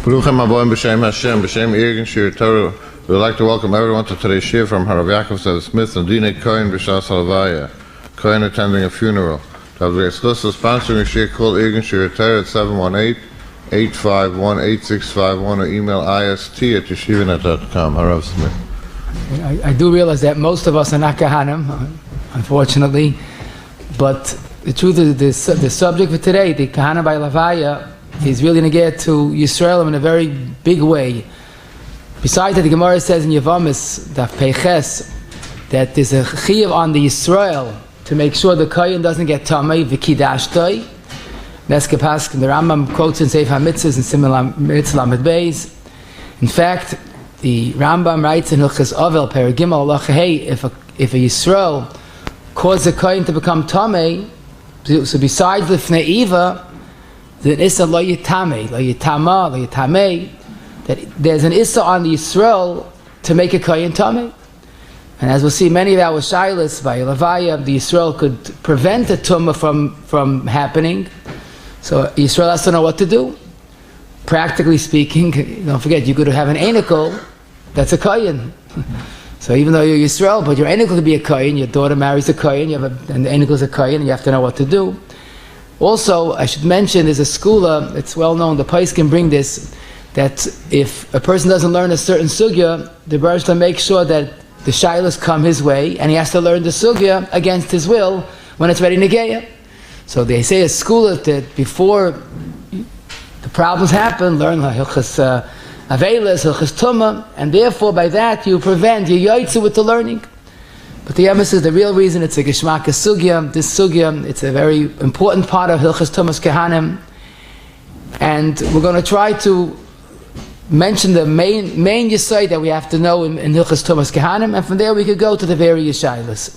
Baruchim Aboim B'Shem Hashem, B'Shem Irgin Shir Torah. We would like to welcome everyone to today's shir from Rabbi Yakov Smith and Dina Cohen B'Shas levaya. Cohen attending a funeral. To have the sponsoring a shir called Irgin Shir Torah at 718-851-8651 or email ist@yeshivanet.com. Harav Smith. I do realize that most of us are not Kahanim, unfortunately, but the truth is the subject for today, the Kahana by levaya, is really going to get to Yisrael in a very big way. Besides that, the Gemara says in Yavamis, Daf Peiches, that there's a chiyuv on the Yisrael to make sure the Kohen doesn't get tumah, v'kidashtoi. That's Kepask, the Rambam quotes in Seif HaMitzvahs and similar Mitzvah Lamed Beis. In fact, the Rambam writes in Hilchos Ovel, Perigimel, Halacha Hey, if a Yisrael caused the Kohen to become tumah, so besides the Fnei Iva, there's an issa lo yitame, that there's an issa on the Yisrael to make a kohen tameh. And as we'll see, many of our shilas by levaya, the Yisrael could prevent a tumah from happening. So Yisrael has to know what to do. Practically speaking, don't forget, you could have an anicle that's a kohen. So even though you're Yisrael, but your anicle could be a kohen, your daughter marries a kohen, and the anicle is a kohen, and you have to know what to do. Also, I should mention, there's a skula, it's well known, the Pais can bring this, that if a person doesn't learn a certain sugya, the Baruch Shalom makes sure that the shilas come his way, and he has to learn the sugya against his will when it's ready negeya. So they say a skula that before the problems happen, learn halachos avelis, halachos tumah, and therefore by that you prevent, you yoitzu with the learning. But the emes is the real reason it's a geshmaka sugya. This sugya, it's a very important part of Hilchos Tumas Kehanim, and we're going to try to mention the main yesod that we have to know in Hilchos Tumas Kehanim, and from there we could go to the various shilas.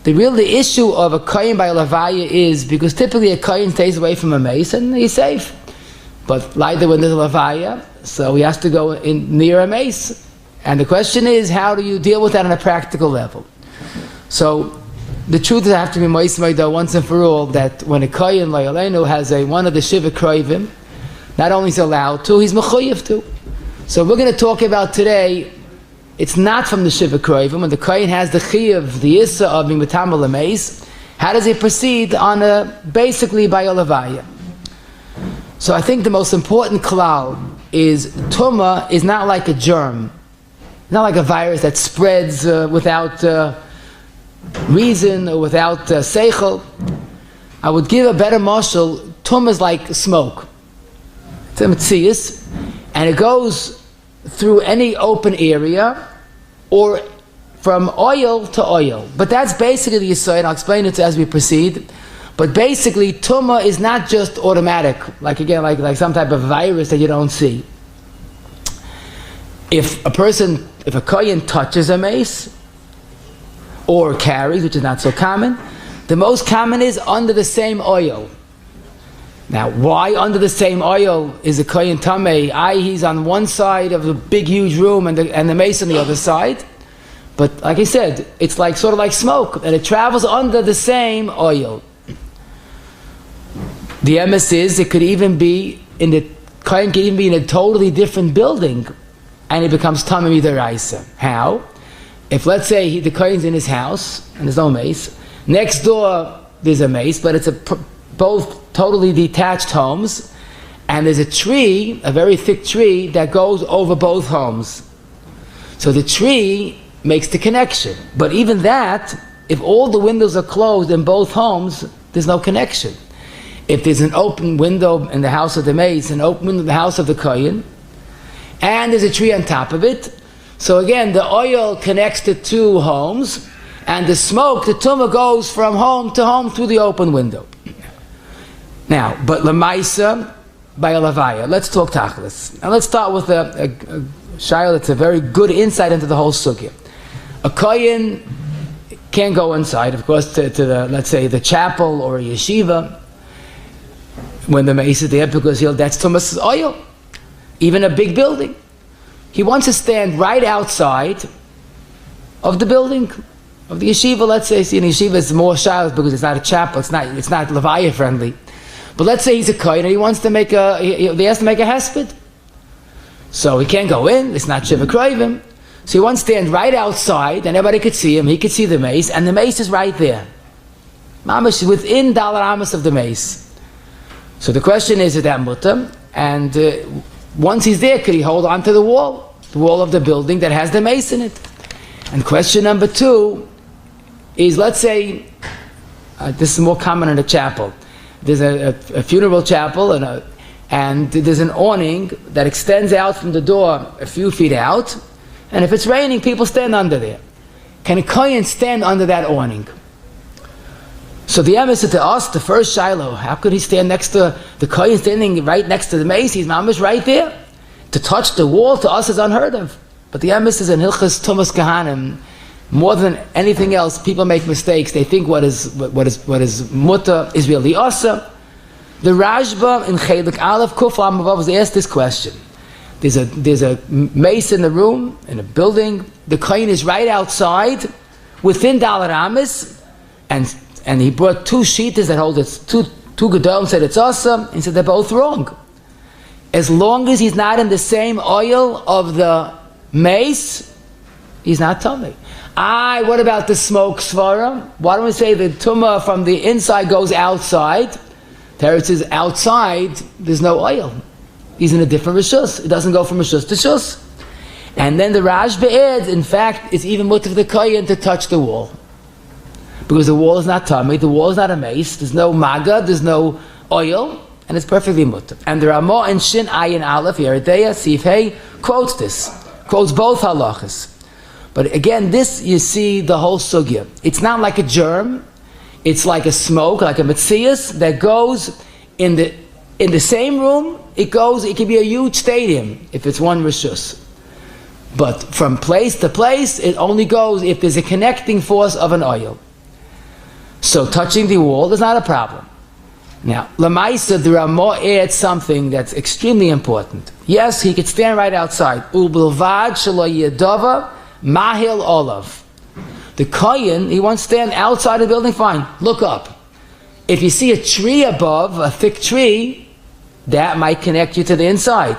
The issue of a kohen by levaya is because typically a kohen stays away from a meis and he's safe, but like when there's a levaya, so he has to go in near a meis. And the question is, how do you deal with that on a practical level? So, the truth is, I have to be meis once and for all, that when a kohen layalenu has one of the shiva kroivim, not only is he allowed to, he's mechuyev to. So we're going to talk about today, it's not from the shiva kroivim, when the kohen has the chiyuv, the issa of being mטמא meis, how does he proceed on basically by a levaya? So I think the most important klal is, tumah is not like a germ. Not like a virus that spreads without reason or without seichel. I would give a better mashal. Tumah is like smoke. It's a metzius, and it goes through any open area or from oil to oil. But that's basically the yesod. I'll explain it as we proceed. But basically, tumah is not just automatic, like some type of virus that you don't see. If a kohen touches a meis or carries, which is not so common, the most common is under the same oil. Now, why under the same oil is a kohen tameh? He's on one side of the big huge room and the meis on the other side. But like I said, it's like sort of like smoke, and it travels under the same oil. The emes is, it could even be kohen could even be in a totally different building, and it becomes tameh midaraisa. How? If let's say the kohen's in his house and there's no meis, next door there's a meis, but it's both totally detached homes, and there's a tree, a very thick tree that goes over both homes. So the tree makes the connection. But even that, if all the windows are closed in both homes, there's no connection. If there's an open window in the house of the meis, an open window in the house of the kohen, and there's a tree on top of it, so again, the oil connects to two homes, and the smoke, the tumah, goes from home to home through the open window. Now, but lemaisa by a levaya. Let's talk tachlis. And let's start with a shayla that's a very good insight into the whole sugya. A kohen can't go inside, of course, to the, let's say, the chapel or a yeshiva when the meis is there, because that's tumah's oil. Even a big building. He wants to stand right outside of the building, of the yeshiva. Let's say, see, in yeshiva it's more shilas because it's not a chapel, it's not levaya friendly. But let's say he's a Kohen and he has to make a hesped. So he can't go in, it's not Shiva Kroivim. So he wants to stand right outside and everybody could see him, he could see the meis, and the meis is right there. Mamash is within dollar amos of the meis. So the question is that mutter? And once he's there, could he hold on to the wall of the building that has the meis in it? And question number 2 is, let's say, this is more common in a chapel. There's a funeral chapel and there's an awning that extends out from the door a few feet out, and if it's raining, people stand under there. Can a Kohen stand under that awning? So the emes said to us, the first Shiloh, how could he stand next to the Kohen standing right next to the meis? He's mamash right there. To touch the wall to us is unheard of. But the emes is in Hilchas Tumas Kahanim. More than anything else, people make mistakes. They think what is mutter is really asa. The Rashba in Chelik Aleph Kuf Amavav was asked this question. There's a meis in the room, in a building. The Kohen is right outside, within Dalar Amis, and he brought 2 sheetas that hold it, two Gedolim said it's awesome. He said they're both wrong. As long as he's not in the same oil of the meis, he's not tummy. What about the smoke svara? Why don't we say the tumah from the inside goes outside? Teretz is outside, there's no oil. He's in a different rishus. It doesn't go from rishus to shus. And then the Rashba adds, in fact, it's even mutter for the Kohen to touch the wall. Because the wall is not tummy, the wall is not a meis, there's no maga, there's no oil, and it's perfectly mutter. And the Ramah and Shin Ayin Aleph, Yeridea, Sif Hey, quotes both halachos. But again, this, you see the whole sugya. It's not like a germ, it's like a smoke, like a metzias that goes in the same room. It can be a huge stadium if it's one rishus. But from place to place, it only goes if there's a connecting force of an oil. So touching the wall is not a problem. Now, Lamaisa, the Ramah adds something that's extremely important. Yes, he could stand right outside. Ubelvad shelo yedava mahil olav. The Kohen, he wants to stand outside the building, fine. Look up. If you see a tree above, a thick tree, that might connect you to the inside.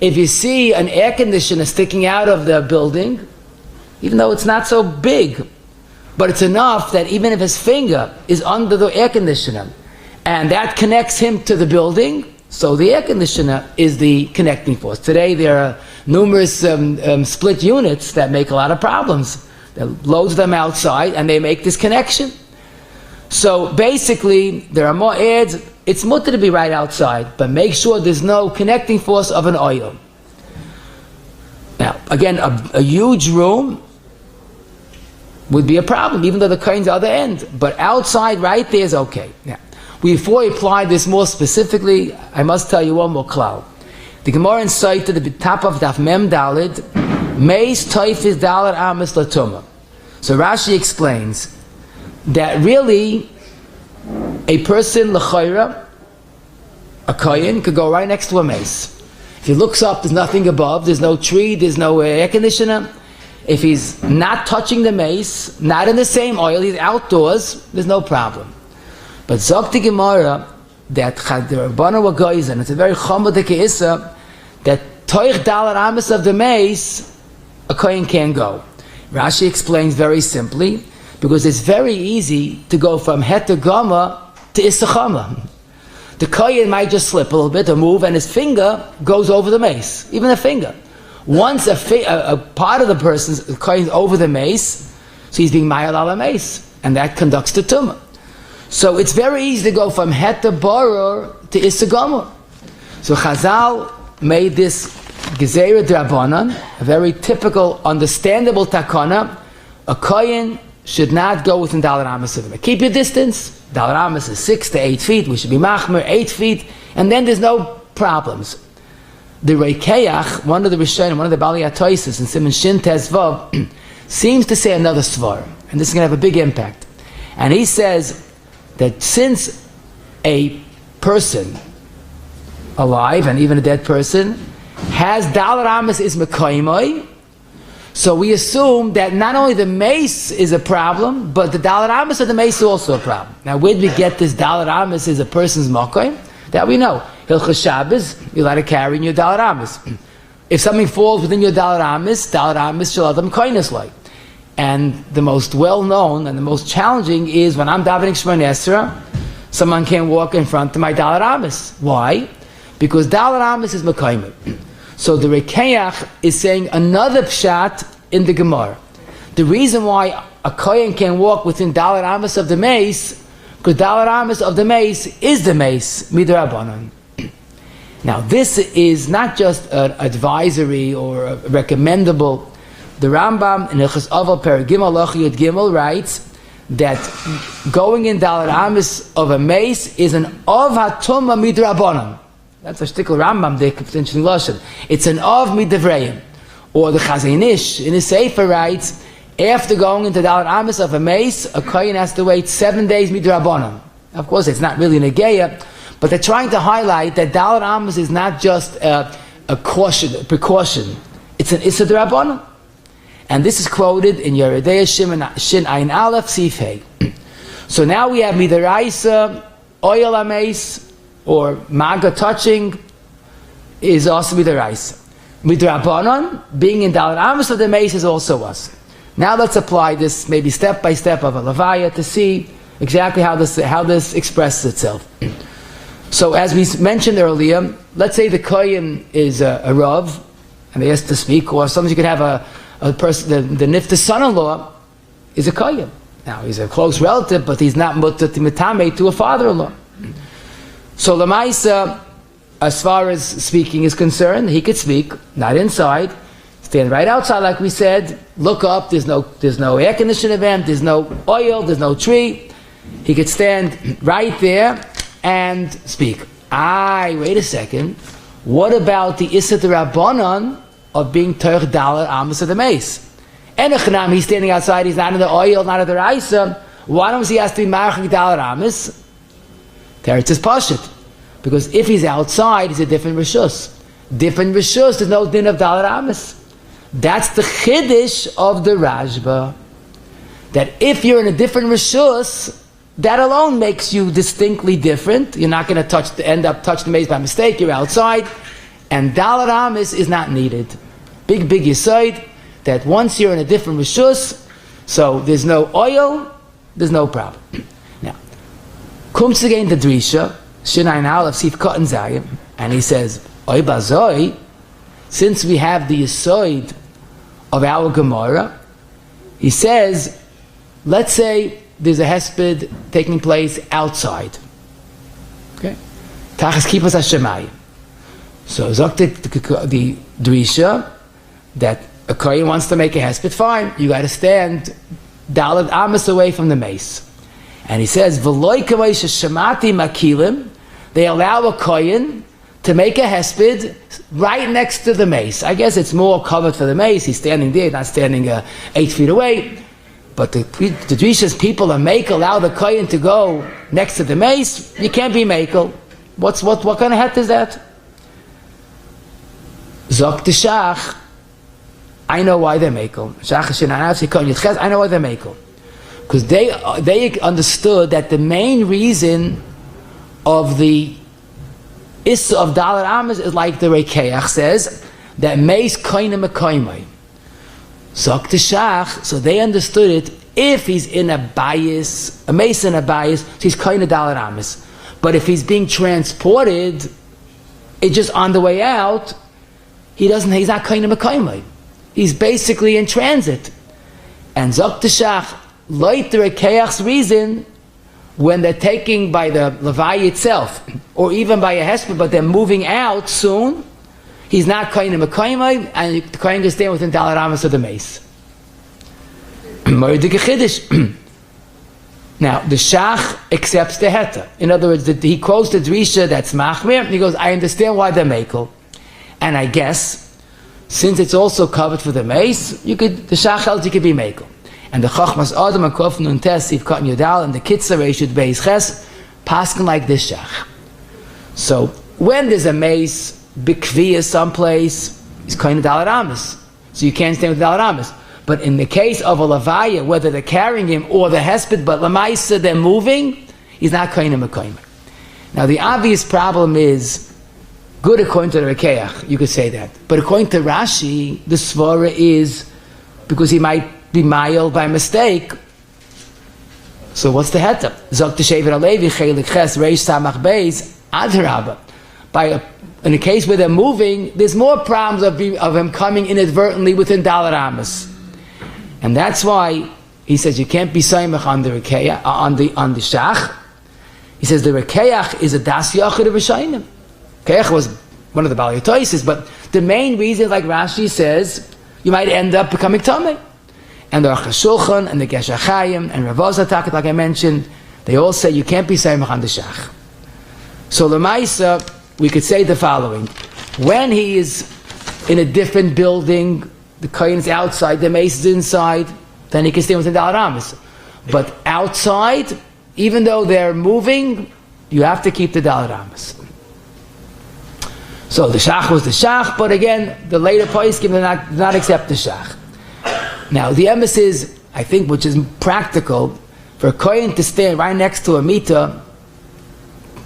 If you see an air conditioner sticking out of the building, even though it's not so big, but it's enough that even if his finger is under the air conditioner, and that connects him to the building, so the air conditioner is the connecting force. Today there are numerous split units that make a lot of problems. That loads them outside and they make this connection. So basically, there are more ads. It's mutter to be right outside, but make sure there's no connecting force of an oil. Now, again, a huge room would be a problem, even though the Kohen's the other end. But outside, right there is okay. Now, before we apply this more specifically, I must tell you one more klal. The Gemara inside to the top of Daf Mem Dalid, meis toifis dalar amis latuma. So Rashi explains that really a person l'chayra, a kohen, could go right next to a meis. If he looks up, there's nothing above, there's no tree, there's no air conditioner. If he's not touching the meis, not in the same oil, he's outdoors, there's no problem. But Zokti Gemara, that the Rabbana were goyz, and it's a very chomadike issa, that toich dalar amis of the meis, a kohen can't go. Rashi explains very simply, because it's very easy to go from het to gama to issachama. The kohen might just slip a little bit or move, and his finger goes over the meis, even a finger. Once a part of the person's kohen over the meis, so he's being ma'al ala meis, and that conducts to tumah. So it's very easy to go from het to boror to issachama. So Chazal made this Gezerah Drabanan, a very typical, understandable takana. A kohen should not go within dalar amas of him. Keep your distance. Dalar amas is 6 to 8 feet. We should be machmer 8 feet, and then there's no problems. The Reikeach, one of the Rishonim, one of the Bali Atoises in Siman Shin Tez Vav, seems to say another svar, And this is going to have a big impact. And he says that since a person, alive and even a dead person, has dalar amas is mekaymai, so we assume that not only the meis is a problem, but the dalar amas of the meis is also a problem. Now, where do we get this dalar amas is a person's makay? That we know. Hilchas Shabbos, you're allowed to carry in your dalar amas. If something falls within your dalar amas shall adam koinus like. And the most well-known and the most challenging is when I'm davening Shemona Esrei, someone can't walk in front of my dalar amas. Why? Because dalar amas is mekayim. So the Rekeach is saying another pshat in the Gemara. The reason why a Kohen can walk within dalar amas of the meis, because dalar amas of the meis is the meis midrabanan. Now this is not just an advisory or a recommendable. The Rambam in Hilchos Aval Perek Gimel Halacha Yud Gimel writes that going in dalar amas of a meis is an of tumah midrabanan. That's a shtickle Rambam dik, interesting lashon. It's an of midavrayim. Or the Chazon Ish in his Sefer writes, after going into dalar amas of a meis, a kohen has to wait 7 days midrabanan. Of course, it's not really negeya, but they're trying to highlight that dalar amas is not just a precaution. It's an issa d'rabanan. And this is quoted in Yeridei Shin Ayin Aleph Sifhei. So now we have midaraisa, oil ameis, or maga touching is also midaraisa. Midrabanan, being in dalar amas of the meis is also us. Now let's apply this maybe step by step of a levaya to see exactly how this expresses itself. So as we mentioned earlier, let's say the kohen is a rav, and they has to speak, or sometimes you could have a person, the nifta son-in-law is a kohen. Now he's a close relative, but he's not mutame to a father-in-law. So lemaisa, as far as speaking is concerned, he could speak, not inside, stand right outside like we said, look up, there's no air conditioning event, there's no oil, there's no tree. He could stand right there and speak. Wait a second, what about the Issa D'Rabbanan of being Torch Dalar Amos of the Meis? Enochnam, he's standing outside, he's not in the oil, not in the Raisa. Why don't he have to be Marchik Dalar Amos? Teretz is Pashit. Because if he's outside, he's a different Rishus. Different Rishus, there's no din of Dalar Amos. That's the Chiddush of the Rashba. That if you're in a different Rishus, that alone makes you distinctly different. You're not going to end up touch the meis by mistake, you're outside. And Dalar Amos is not needed. Big Yesod, that once you're in a different Rishus, so there's no oil, there's no problem. Now, comes again the Drisha, Shinayin Aleph Sif Cotton Zayim, and he says, Oy Bazoi, since we have the Yesod of our Gemara, he says, let's say there's a hesped taking place outside. Okay? Tachas Kippus HaShemayim. So the Drisha that a Kohen wants to make a hesped, fine, you got to stand Daled Amos away from the meis. And he says, V'loi kavay sheshamati makilim, they allow a Kohen to make a hesped right next to the meis. I guess it's more covered for the meis, he's standing there, not standing 8 feet away. But the Drisha's people are makel, allow the Kohen to go next to the meis, you can't be makel. What kind of het is that? Zok the Shach, I know why they're makel. I know why they're makel. Because they understood that the main reason of the Issa of Dalar Amos is like the Rekeach says, that meis koine mekoimai. Zok the Shach, so they understood it, if he's in a bias, a meis in a bias, so he's koine Dalar Amos. But if he's being transported, it's just on the way out, he's not koine mekoimai. He's basically in transit. And Zok the Shach, like the Rekeach's reason, when they're taking by the levaya itself, or even by a hesped, but they're moving out soon, he's not kohen mekoimai, and the kohen can stand within dalar amos of the meis. Now the shach accepts the heta. In other words, he quotes the drisha that's machmir, and he goes, I understand why they're mekel, and I guess since it's also covered for the meis, the shach held you could be mekel. And the Chachmas Adam and Kof Nun Tes Siv Katan Yodal and the Kitzur Reshut Beis Ches paskin like this shach. So when there's a meis bikviya someplace, it's kind of Dalet Amis. So you can't stand with Dalet Amis. But in the case of a levaya, whether they're carrying him or the hesped, but lemaisa they're moving, he's not kohen mekayim. Now the obvious problem is, good according to the Rekeach, you could say that. But according to Rashi, the svara is because he might be mile by mistake. So what's the heter? Zok t'shevet alevi chelik ches reish samach beis adhraba. In a case where they're moving, there's more problems of him coming inadvertently within Dalet Amos. And that's why he says you can't be saimach on the Rekeach, on the shach. He says the Rekeach is a das yachid of Rishayim. Rekeach was one of the Bali Toises, but the main reason, like Rashi says, you might end up becoming tumah. And the Achashulchan and the Gesher Chaim and Rav Ozatak, like I mentioned, they all say you can't be saimach on the shach. So Lemaisa, we could say the following: when he is in a different building, the Kohen is outside, the meis is inside, then he can stay within Dalet Amos. But outside, even though they're moving, you have to keep the Dalet Amos. So the shach was the shach, but again, the later poskim did not accept the shach. Now the emes is, I think, which is practical, for a Kohen to stand right next to a mita,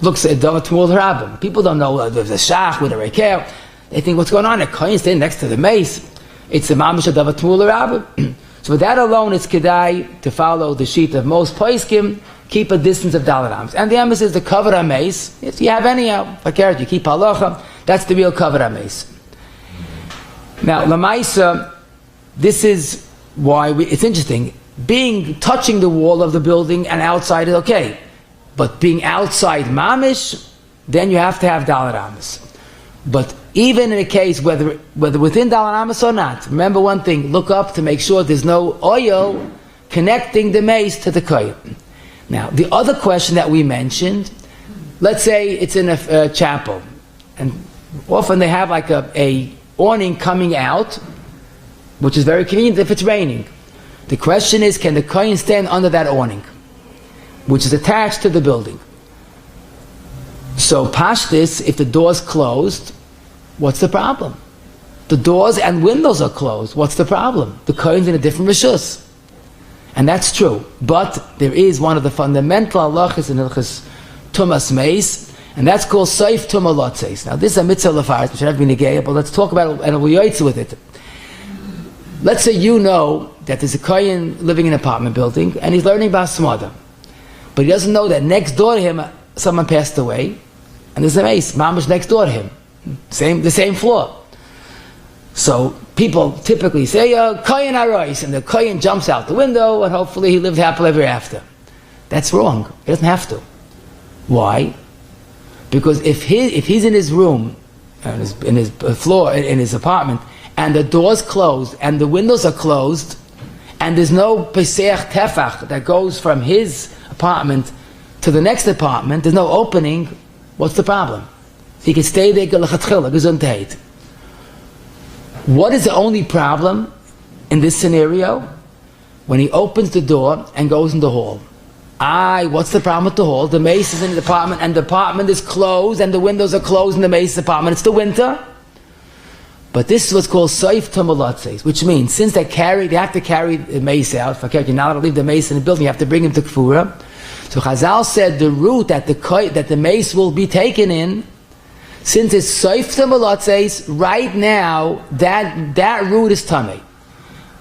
looks at Davat Tumul Rabbim. People don't know there's a shach with a reker. They think, what's going on? A Kohen standing next to the meis. It's the mamish of Davat Tumul Rabbim. So with that alone, it's kedai to follow the sheet of most poskim, keep a distance of Dalet Amos. And the emes is the cover of meis. If you have any fakert, you keep halacha. That's the real cover of meis. Now, lamaisa, this is why it's interesting. Touching the wall of the building and outside is okay. But being outside mamish, then you have to have Dalet Amos. But even in a case, whether within Dalet Amos or not, remember one thing, look up to make sure there's no oil connecting the meis to the kohen. Now, the other question that we mentioned, let's say it's in a chapel, and often they have like a awning coming out, which is very convenient if it's raining. The question is, can the kohen stand under that awning, which is attached to the building? So pashtis, if the door's closed, what's the problem? The doors and windows are closed. What's the problem? The kohen's in a different rishus. And that's true. But there is one of the fundamental halachos in halachos tumas meis, and that's called seif tumah lotzeis. Now this is a mitzvah lefaris, which I've been negaya, but let's talk about it and we'll yoytze with it. Let's say you know that there's a kohen living in an apartment building and he's learning about smada. But he doesn't know that next door to him someone passed away, and there's a meis, mamash next door to him, the same floor. So people typically say, Kohen arois, and the Kohen jumps out the window, and hopefully he lived happily ever after. That's wrong. He doesn't have to. Why? Because if he's in his room, in his floor, in his apartment, and the door's closed, and the windows are closed, and there's no pesach tefach that goes from his apartment to the next apartment, there's no opening, what's the problem? He can stay there, gesundheit. What is the only problem in this scenario? When he opens the door and goes in the hall. What's the problem with the hall? The meis is in the apartment, and the apartment is closed, and the windows are closed in the meis apartment. It's the winter. But this is what's called seif tumah lotzeis, which means since they have to carry the meis out. You're not allowed to leave the meis in the building. You have to bring him to kfura. So Chazal said the route that the meis will be taken in, since it's seif tumah lotzeis, right now that route is tummy.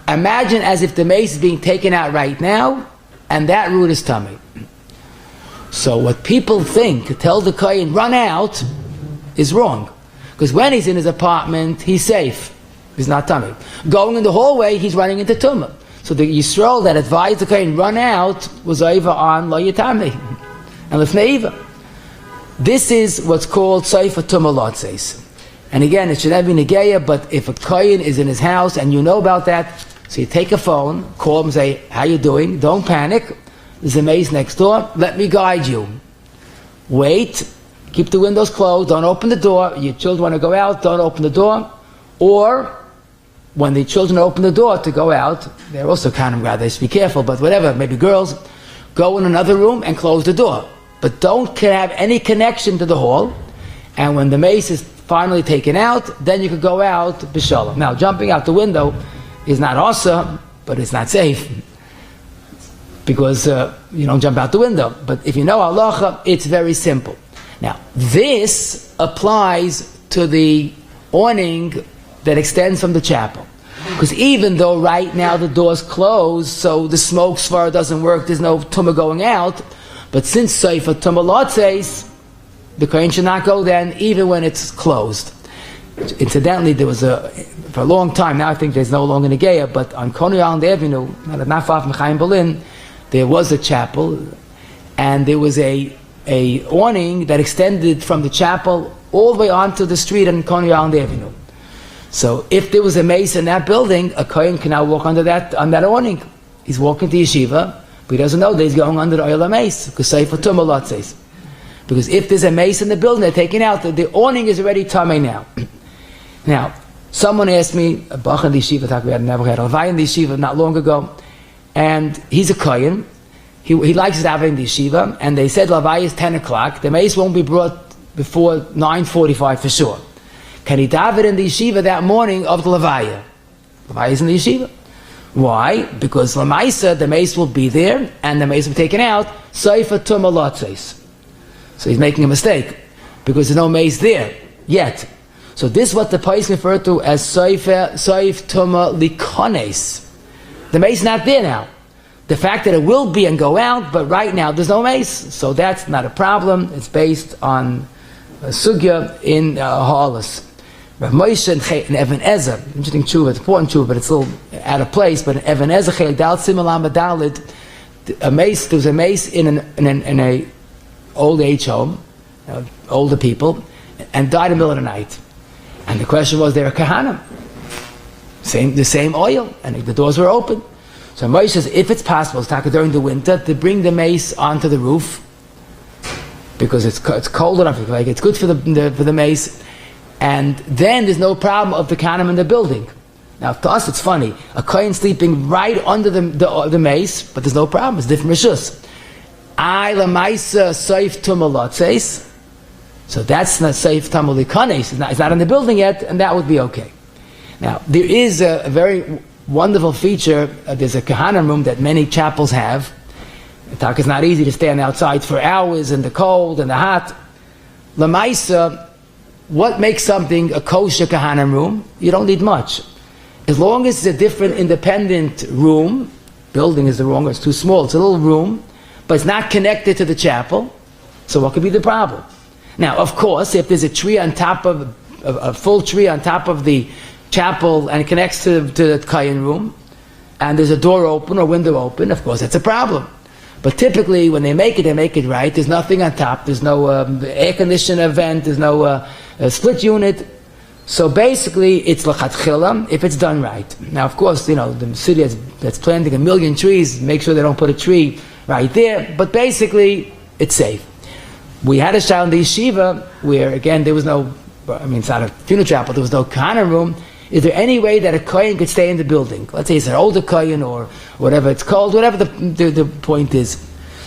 Imagine as if the meis is being taken out right now, and that route is tummy. So what people think, tell the kohen run out, is wrong. Because when he's in his apartment, he's safe. He's not tummy. Going in the hallway, he's running into tumah. So the Yisrael that advised the kohen run out was over on lo yitami and lefneiva. This is what's called seif tumah lotzeis. And again, it should not be negeya, but if a kohen is in his house and you know about that, so you take a phone, call him and say, how you doing? Don't panic. There's a meis next door. Let me guide you. Wait. Keep the windows closed. Don't open the door. Your children want to go out. Don't open the door. Or when the children open the door to go out, they're also kind of rather, they should be careful, but whatever, maybe girls, go in another room and close the door. But don't have any connection to the hall. And when the mace is finally taken out, then you could go out b'shalom. Now, jumping out the window is not awesome, but it's not safe. Because you don't jump out the window. But if you know halacha, it's very simple. Now, this applies to the awning that extends from the chapel. Because even though right now the door's closed, so the smoke svara doesn't work, there's no tumah going out, but since Seifa Tumah Lotzeis, the Kohen should not go then, even when it's closed. Incidentally, there was for a long time, now I think there's no longer Negeya, but on Coney Island Avenue, not far from Chaim Berlin, there was a chapel, and there was a awning that extended from the chapel all the way onto the street on Coney Island Avenue. So if there was a meis in that building, a Kohen can now walk under that awning. He's walking to yeshiva, but he doesn't know that he's going under the oil of meis, because Seifa Tumah Lotzeis. Because if there's a meis in the building, they're taking out, the awning is already tamei now. Now, someone asked me, a bach in the yeshiva, we had never had a levaya in the yeshiva not long ago, and he's a Kohen. He likes to have in the yeshiva, and they said levaya is 10 o'clock. The meis won't be brought before 9:45 for sure. Can he daven in the yeshiva that morning of the levaya? Levaya is in the yeshiva. Why? Because lemaisa, the meis will be there, and the meis will be taken out. Seifa Tumah Lotzeis. So he's making a mistake, because there's no meis there yet. So this is what the Pais refer to as Seif Tumah Likones. The meis is not there now. The fact that it will be and go out, but right now there's no meis, so that's not a problem. It's based on a sugya in Ha'alas. Rav Moshe and Even Ezer, interesting tshuva, it's important tshuva, but it's a little out of place. But in Even Ezer, Dal Simalam Dalit, there was a meis in a old age home, older people, and died in the middle of the night. And the question was, they were kahanim, the same oil, and the doors were open. So Moshe says, if it's possible, during the winter, to bring the meis onto the roof, because it's cold enough, like it's good for the meis, and then there's no problem of the kahanim in the building. Now, to us, it's funny. A kohen sleeping right under the meis, but there's no problem. It's different rishus. I lemaisa seif tumah lotzeis. So that's not seif tumah likones. It's not in the building yet, and that would be okay. Now, there is a very wonderful feature. There's a kahanim room that many chapels have. It's not easy to stand outside for hours in the cold and the hot. Lemaisa, what makes something a kosher kahanim room? You don't need much. As long as it's a different independent room, building is the wrong, it's too small, it's a little room, but it's not connected to the chapel, so what could be the problem? Now, of course, if there's a tree on top of, a full tree on top of the chapel and it connects to the Kohen room, and there's a door open or window open, of course that's a problem. But typically when they make it right, there's nothing on top, there's no air conditioner vent, there's no split unit. So basically it's l'chatchila if it's done right. Now of course, the city that's planting 1 million trees, make sure they don't put a tree right there, but basically it's safe. We had a child in the yeshiva where again there was no, it's not a funeral chapel, there was no kahanim room. Is there any way that a kohen could stay in the building? Let's say it's an older kohen or whatever it's called, whatever the point is.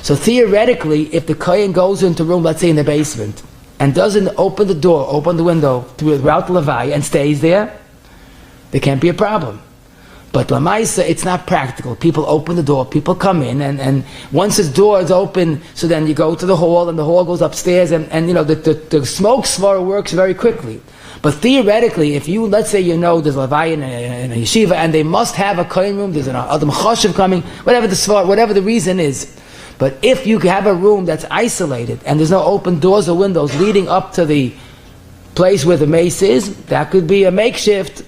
So theoretically, if the kohen goes into a room, let's say in the basement, and doesn't open the door, open the window throughout the levaya and stays there can't be a problem. But lamaisa, it's not practical. People open the door, people come in, and once the door is open, so then you go to the hall, and the hall goes upstairs, and the smoke svara works very quickly. But theoretically, if let's say there's levaya in a yeshiva, and they must have a kohen room, there's an adam choshev coming, whatever the reason is. But if you have a room that's isolated, and there's no open doors or windows leading up to the place where the meis is, that could be a makeshift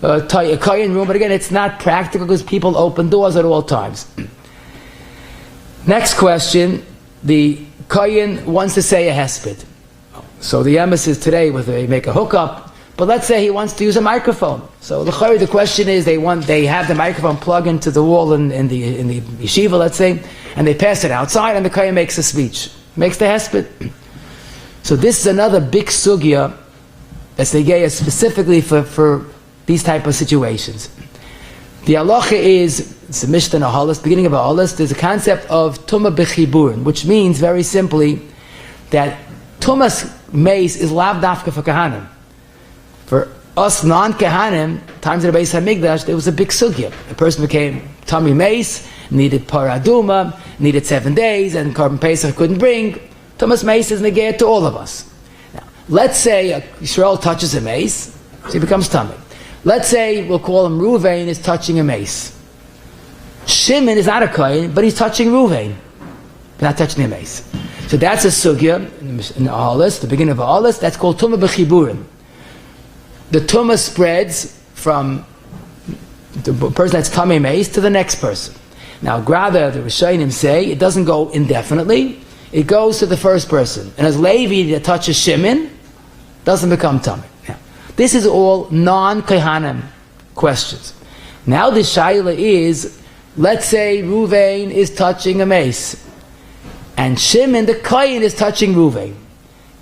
a kohen room, but again, it's not practical because people open doors at all times. Next question, the kohen wants to say a hesped. So the emes is today, whether they make a hookup, but let's say he wants to use a microphone. So the question is, they have the microphone plug into the wall in the yeshiva, let's say, and they pass it outside, and the kohen makes a speech, makes the hesped. So this is another big sugya that's negeya specifically for these type of situations. The halacha is, it's a Mishnah in a halachos, beginning of a halachos, there's a concept of tumah b'chiburin, which means very simply that tumah's meis is lav dafka for kahanim. For us non-kahanim, times of the Beis HaMikdash, there was a big sugya. A person became tummy meis, needed paraduma, needed 7 days, and Korban Pesach couldn't bring. Tumah's meis is negayah to all of us. Now, let's say a Yisrael touches a meis, so he becomes tummy. Let's say, we'll call him Ruvain is touching a meis. Shimon is not a Kohen, but he's touching Ruvain. Not touching a meis. So that's a sugya in the halachos, the beginning of a halachos, that's called tumah b'chiburim. The tumah spreads from the person that's tummy meis to the next person. Now, rather, the Rishonim say, it doesn't go indefinitely, it goes to the first person. And as Levi that touches Shimon, doesn't become tummy. This is all non-Kohanim questions. Now the shaila is, let's say Ruvain is touching a meis, and Shimon, the Kohen, is touching Ruvain.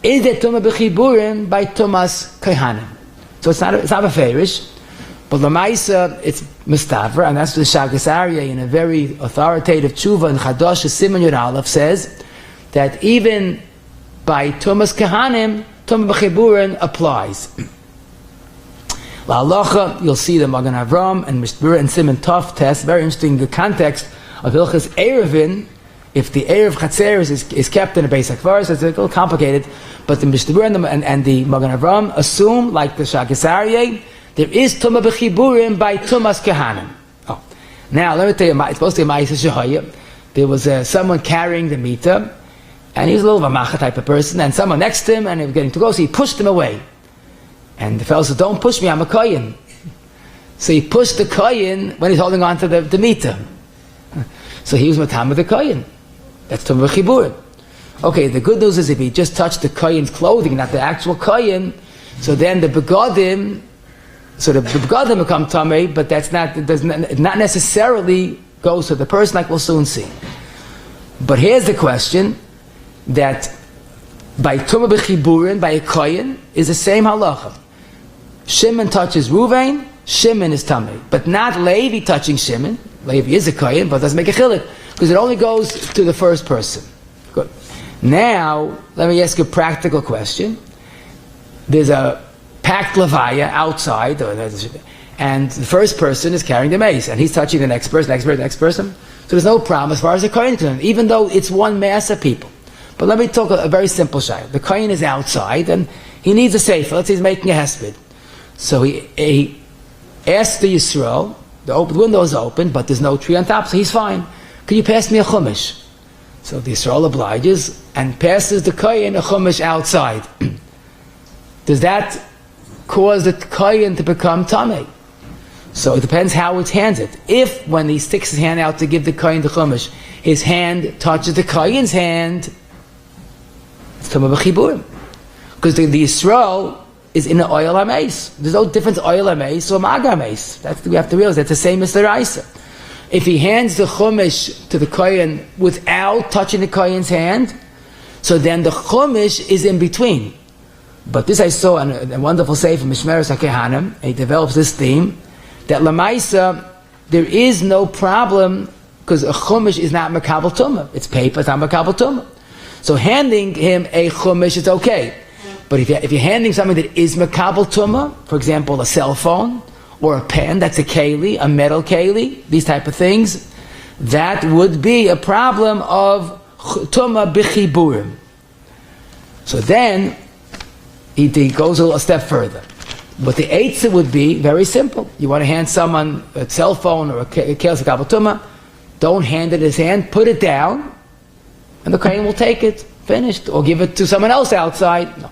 Is it tumah b'chiburim by tumas Kohanim? So it's not a fairish, but lemaisa it's mistavra, and that's what the Shagas Aryeh in a very authoritative tshuva in Chadosh Siman Yud Aleph says that even by tumas Kohanim, tumah b'chiburim applies. La halacha, you'll see the Magen Avram and Mishbura and Simon Tov test, very interesting, the context of Hilchas Erevin, if the Erev Chatzeres is kept in a Beis HaKvaros, it's a little complicated, but the Mishbura and the Magen Avram assume, like the Shagas Aryeh, there is Tumah B'chiburim by Tumas Kohanim. Oh. Now, let me tell you, it's supposed to be a meis shehaya. There was someone carrying the meter, and he was a little of a macha type of person, and someone next to him, and he was getting to go, so he pushed him away. And the fellow said, don't push me, I'm a Kohen. So he pushed the Kohen when he's holding on to the meter. So he was matam of the Kohen. That's tumah b'chiburim. Okay, the good news is if he just touched the Kohen's clothing, not the actual Kohen, so then the begodim, become tamei, but it does not necessarily goes to the person, like we'll soon see. But here's the question, that by tumah b'chiburim, by a Kohen, is the same halacha. Shimon touches Ruvain, Shimon is tamei, but not Levi touching Shimon. Levi is a Kohen, but doesn't make a chiluk, because it only goes to the first person. Good. Now, let me ask you a practical question. There's a packed levaya outside, and the first person is carrying the meis, and he's touching the next person. So there's no problem as far as the Kohen is concerned, even though it's one mass of people. But let me talk a very simple shayla. The Kohen is outside, and he needs a sefer. Let's say he's making a hesped. So he asks the Yisrael, the window is open, but there's no tree on top, so he's fine. Can you pass me a chumash? So the Yisrael obliges and passes the Kohen a chumash outside. Does that cause the Kohen to become tamei? So it depends how it's handed. If when he sticks his hand out to give the Kohen the chumash, his hand touches the Kohen's hand, it's tumah b'chiburim. Because the Yisrael is in the oil ha-meis. There's no difference oil ha-meis or maga ha-meis. That's we have to realize. That's the same as the Raisa. If he hands the chumash to the Kohen without touching the Kohen's hand, so then the chumash is in between. But this I saw in a wonderful sefer Mishmeres HaKehanim, and he develops this theme, that Lamaisa, there is no problem, because a chumash is not makabel tumah. It's paper, it's not makabel tumah. So handing him a chumash is okay. But if you're handing something that is makabel tumah, for example, a cell phone, or a pen, that's a keli, a metal keli, these type of things, that would be a problem of tumah b'chiburim. So then, he goes a step further. But the eitzah would be very simple. You want to hand someone a cell phone or a keli makabel tumah, don't hand it in his hand, put it down, and the Kohen will take it, finished, or give it to someone else outside. No.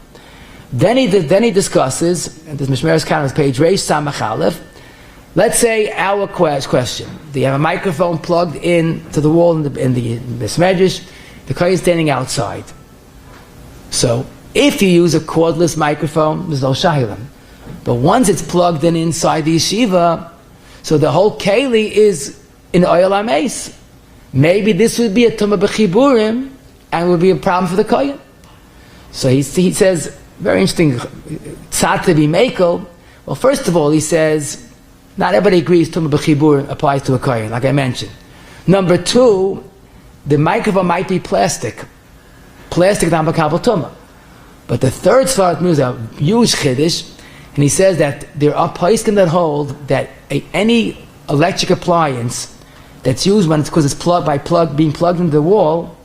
Then he discusses, and this Mishmeres Kanos page, Reish Samach Aleph. Let's say our question. Do you have a microphone plugged in to the wall in the Medrash? The Kohen is standing outside. So, if you use a cordless microphone, there's no shaylam. But once it's plugged in inside the yeshiva, so the whole keli is in oil ha-meis. Maybe this would be a tumah b'chiburim, and would be a problem for the Kohen. So he says, very interesting, tzad to be mekel, Well, first of all, he says, not everybody agrees tumah b'chibur applies to a kohen, like I mentioned. Number two, the microphone might be plastic. Plastic not makabel tumah. But the third Shvat is a huge chiddush, and he says that there are poskim that hold that any electric appliance that's used when because it's being plugged into the wall,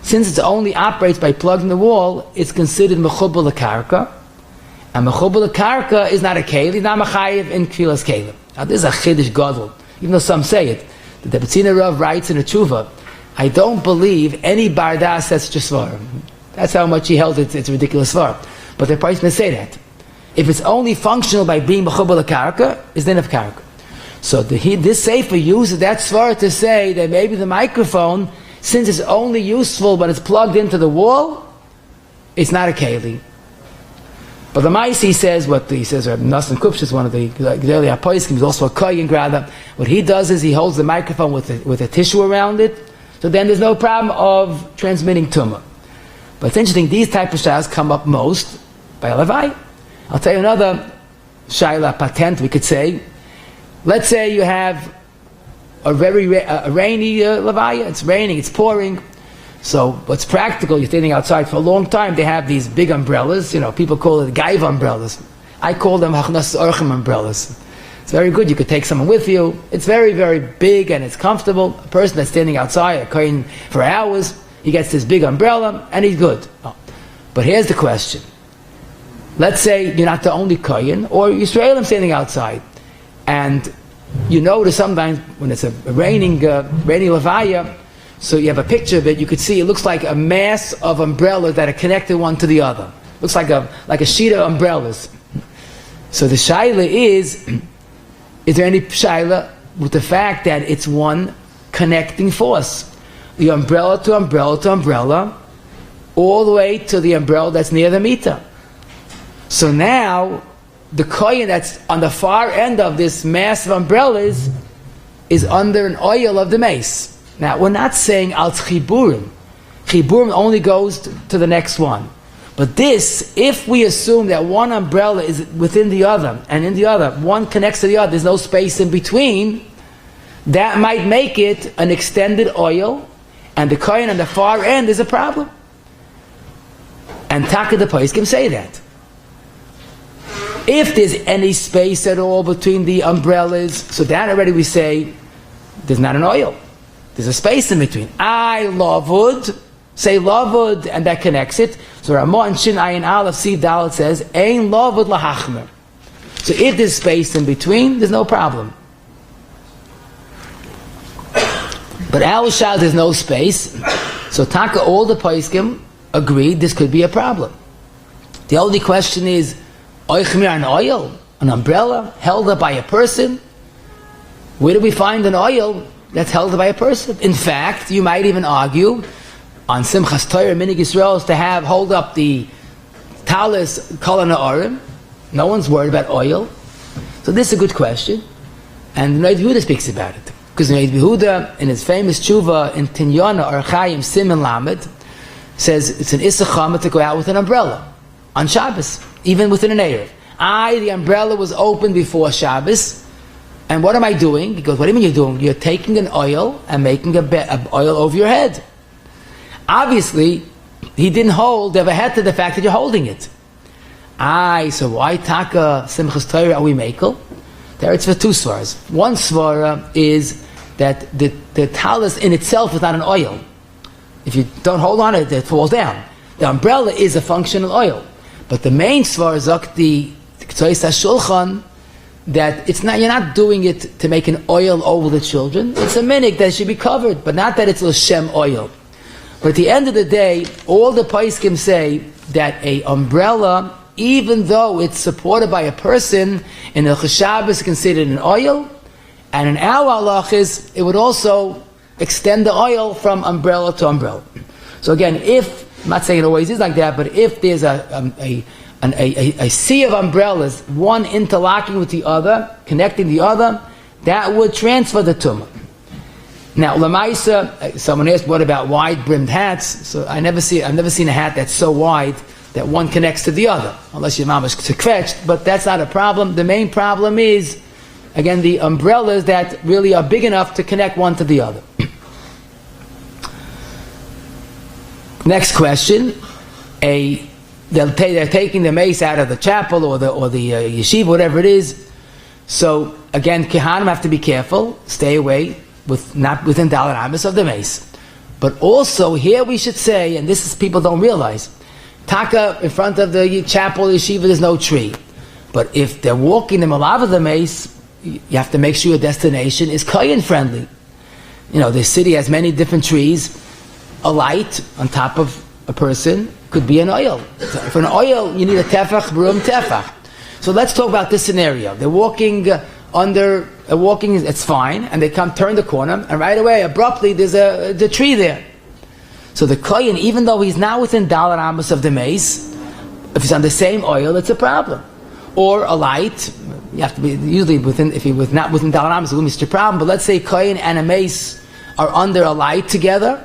since it only operates by plugging the wall, it's considered mechubel l'karka, and mechubel l'karka is not a keli, not machayev in kfilas kelim. Now this is a chiddush gadol, even though some say it. The Betzina Rav writes in a tshuva, I don't believe any bardas says such a svarim. That's how much he held it. It's a ridiculous svarim. But the price may say that. If it's only functional by being mechubel l'karka, it's then of karka. So this sefer uses that svar to say that maybe the microphone, since it's only useful when it's plugged into the wall, it's not a keli. But the meis, he says, Rabbi Nassim Kupsh is one of the daily aposkim, he's also a Kohen grada. What he does is he holds the microphone with a tissue around it, so then there's no problem of transmitting tumah. But it's interesting, these type of shaylas come up most by a levaya. I'll tell you another shayla patent, we could say. Let's say you have a very rainy levaya, it's raining, it's pouring. So what's practical, you're standing outside for a long time, they have these big umbrellas, people call it gaiva umbrellas. I call them hachnas orchim umbrellas. It's very good, you could take someone with you. It's very, very big and it's comfortable. A person that's standing outside, a kohen for hours, he gets this big umbrella and he's good. Oh. But here's the question. Let's say you're not the only kohen, or Yisraelim standing outside. And you notice sometimes when it's a rainy levaya, so you have a picture of it, you could see it looks like a mass of umbrellas that are connected one to the other. Looks like a sheet of umbrellas. So the shaila is there any shaila with the fact that it's one connecting force? The umbrella to umbrella to umbrella, all the way to the umbrella that's near the meter. So now, the kohen that's on the far end of this mass of umbrellas is under an oil of the meis. Now, we're not saying al chiburim. Chiburim only goes to the next one. But this, if we assume that one umbrella is within the other, and in the other, one connects to the other, there's no space in between, that might make it an extended oil, and the kohen on the far end is a problem. And Taka the Poskim say that. If there's any space at all between the umbrellas, so that already we say there's not an oil. There's a space in between. I lavud, say lavud, and that connects it. So Ramah and Shin Ayin Aleph Siv Dalet says, Ein lavud lahachmer. So if there's space in between, there's no problem. But our shal, there's no space. So Taka, all the Poskim agreed this could be a problem. The only question is, an oil, an umbrella held up by a person. Where do we find an oil that's held up by a person? In fact, you might even argue on Simchas Torah, Minig Yisrael is to hold up the talis kol ha'arim. No one's worried about oil. So this is a good question. And Rabbi Yehuda speaks about it. Because Rabbi Yehuda, in his famous tshuva in Tinyana, Archaim Simen Lamed, says it's an Issachama to go out with an umbrella on Shabbos, even within an Erev. The umbrella was open before Shabbos, and what am I doing? He goes, what do you mean you're doing? You're taking an oil and making a oil over your head. Obviously, he didn't hold the head to the fact that you're holding it. So why Taka Simchas Torah are we makel? There it's for two svaras. One svara is that the talis in itself is not an oil. If you don't hold on it falls down. The umbrella is a functional oil. But the main svar is the Ktsois HaShulchan, that you're not doing it to make an oil over the children. It's a minig that should be covered, but not that it's l'shem oil. But at the end of the day, all the poskim say that a umbrella, even though it's supported by a person, in the Shabbos is considered an oil, and in our halachos, it would also extend the oil from umbrella to umbrella. So again, I'm not saying it always is like that, but if there's a sea of umbrellas, one interlocking with the other, connecting the other, that would transfer the tumah. Now, lamaisa, someone asked, what about wide-brimmed hats? So I've never seen a hat that's so wide that one connects to the other, unless your mom is sekvetched, but that's not a problem. The main problem is, again, the umbrellas that really are big enough to connect one to the other. Next question, they're taking the meis out of the chapel or the yeshiva, whatever it is. So again, Kohanim have to be careful, stay away, not within dalet amis of the meis. But also here we should say, and this is people don't realize, taka in front of the chapel, yeshiva, there's no tree. But if they're walking the malav of the meis, you have to make sure your destination is Kohen friendly. You know, the city has many different trees. A light on top of a person could be an oil. For an oil, you need a tefach, brum tefach. So let's talk about this scenario. They're walking it's fine, and they turn the corner, and right away, abruptly, there's the tree there. So the Kohen, even though he's not within dalet amos of the meis, if he's on the same oil, it's a problem. Or a light, you have to be usually if you're not within dalet amos, it wouldn't be such a problem. But let's say Kohen and a meis are under a light together,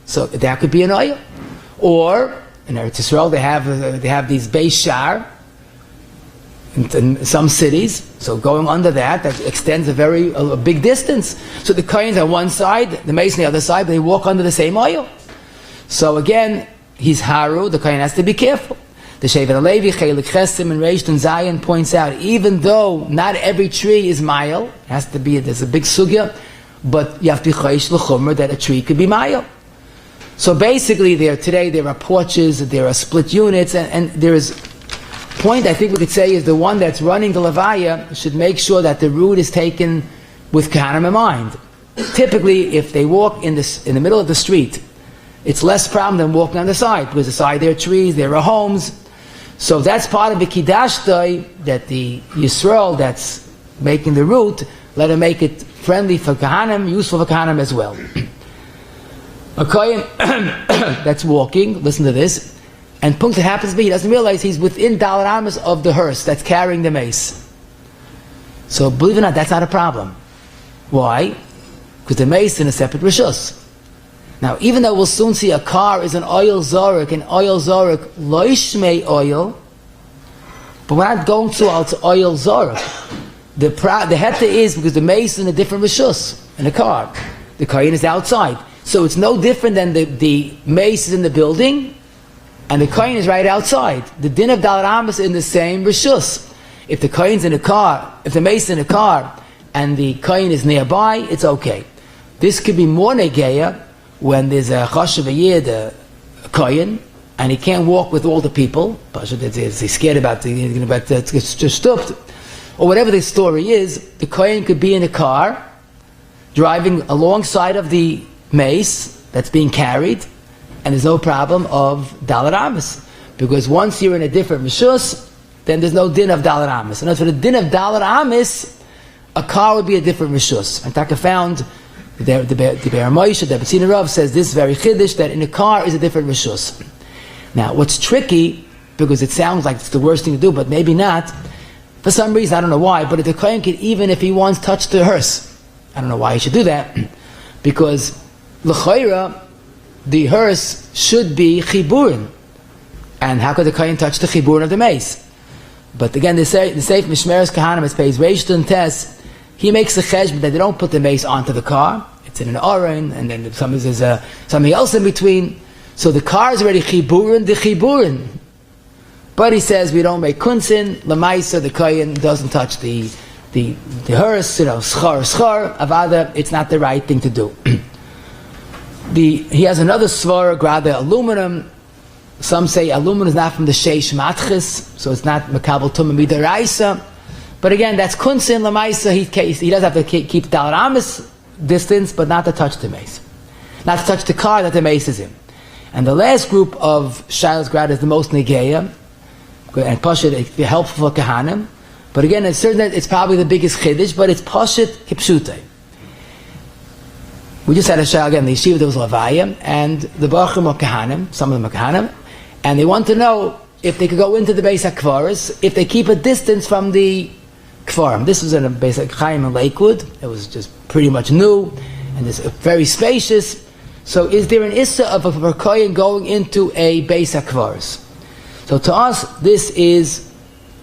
so that could be an oil. Or in Eretz Yisrael, they have these beis shar in some cities. So going under that extends a big distance. So the Kohen's on one side, the meis on the other side, but they walk under the same oil. So again, he's haru. The Kohen has to be careful. The Shevet HaLevi, Chelik Chesim, and Reish and Zion points out, even though not every tree is mile, there's a big sugya, but you have to be chayish l'chumra that a tree could be mile. So basically, there are porches, there are split units, and there is point I think we could say is the one that's running the levaya should make sure that the route is taken with Kohanim in mind. Typically, if they walk in the middle of the street, it's less problem than walking on the side, because the side there are trees, there are homes. So that's part of the kiddushdai, that the Yisrael that's making the route, let him make it friendly for Kohanim, useful for Kohanim as well. A Kohen that's walking, listen to this, and punkt it happens to be, he doesn't realize he's within dalet amos of the hearse that's carrying the meis. So believe it or not, that's not a problem. Why? Because the meis is in a separate rishus. Now, even though we'll soon see a car is an oil zorek, loishmei oil, but we're not going to oil zorek. The heta is because the meis is in a different rishus in the car. The Kohen is outside. So it's no different than the meis is in the building and the Kohen is right outside. The din of dalet amos is in the same rishus. If the Kohen's in a car, if the meis is in a car and the Kohen is nearby, it's okay. This could be more negeya when there's a chashav yid, a Kohen, and he can't walk with all the people. He's scared about just stopped, or whatever the story is. The Kohen could be in a car driving alongside of the meis that's being carried, and there's no problem of dalet amos, because once you're in a different rishus, then there's no din of dalet amos. And as for the din of dalet amos, a car would be a different rishus. And Taka found the Be'er Moshe, the Betzina Rav says this very chiddush, that in a car is a different rishus. Now, what's tricky, because it sounds like it's the worst thing to do, but maybe not, for some reason, I don't know why, but if the Kohen can, even if he wants, touch the hearse. I don't know why he should do that, because l'chayra, the hearse should be chiburin, and how could the Kohen touch the chiburin of the meis? But again, the Seif Mishmeres Kohanim, it pays Reish and Tes, he makes a cheshbon that they don't put the meis onto the car. It's in an oren, and then there's something else in between. So the car is already chiburin, the chiburin. But he says we don't make kunsin, lemaisa, the Kohen doesn't touch the hearse, schar, avada, it's not the right thing to do. He has another svara, rather aluminum. Some say aluminum is not from the sheish matchis, so it's not makabel tumah midaraisa. But again, that's kunsin lemaisa. He does have to keep dalet amos distance, but not to touch the meis, not to touch the car that the meis is in. And the last group of shilas grad is the most negeya, and pashit it's helpful for Kohanim. But again, it's certain that it's probably the biggest chiddush, but it's pashit kipshutei. We just had a shayla again. The yeshiva there was levaya, and the bachrim are Kohanim. Some of them are Kohanim, and they want to know if they could go into the Beis HaKvaros if they keep a distance from the Kvarim. This was in a Beis HaChaim in Lakewood. It was just pretty much new, and it's very spacious. So is there an issa of a Kohen going into a Beis HaKvaros? So to us, this is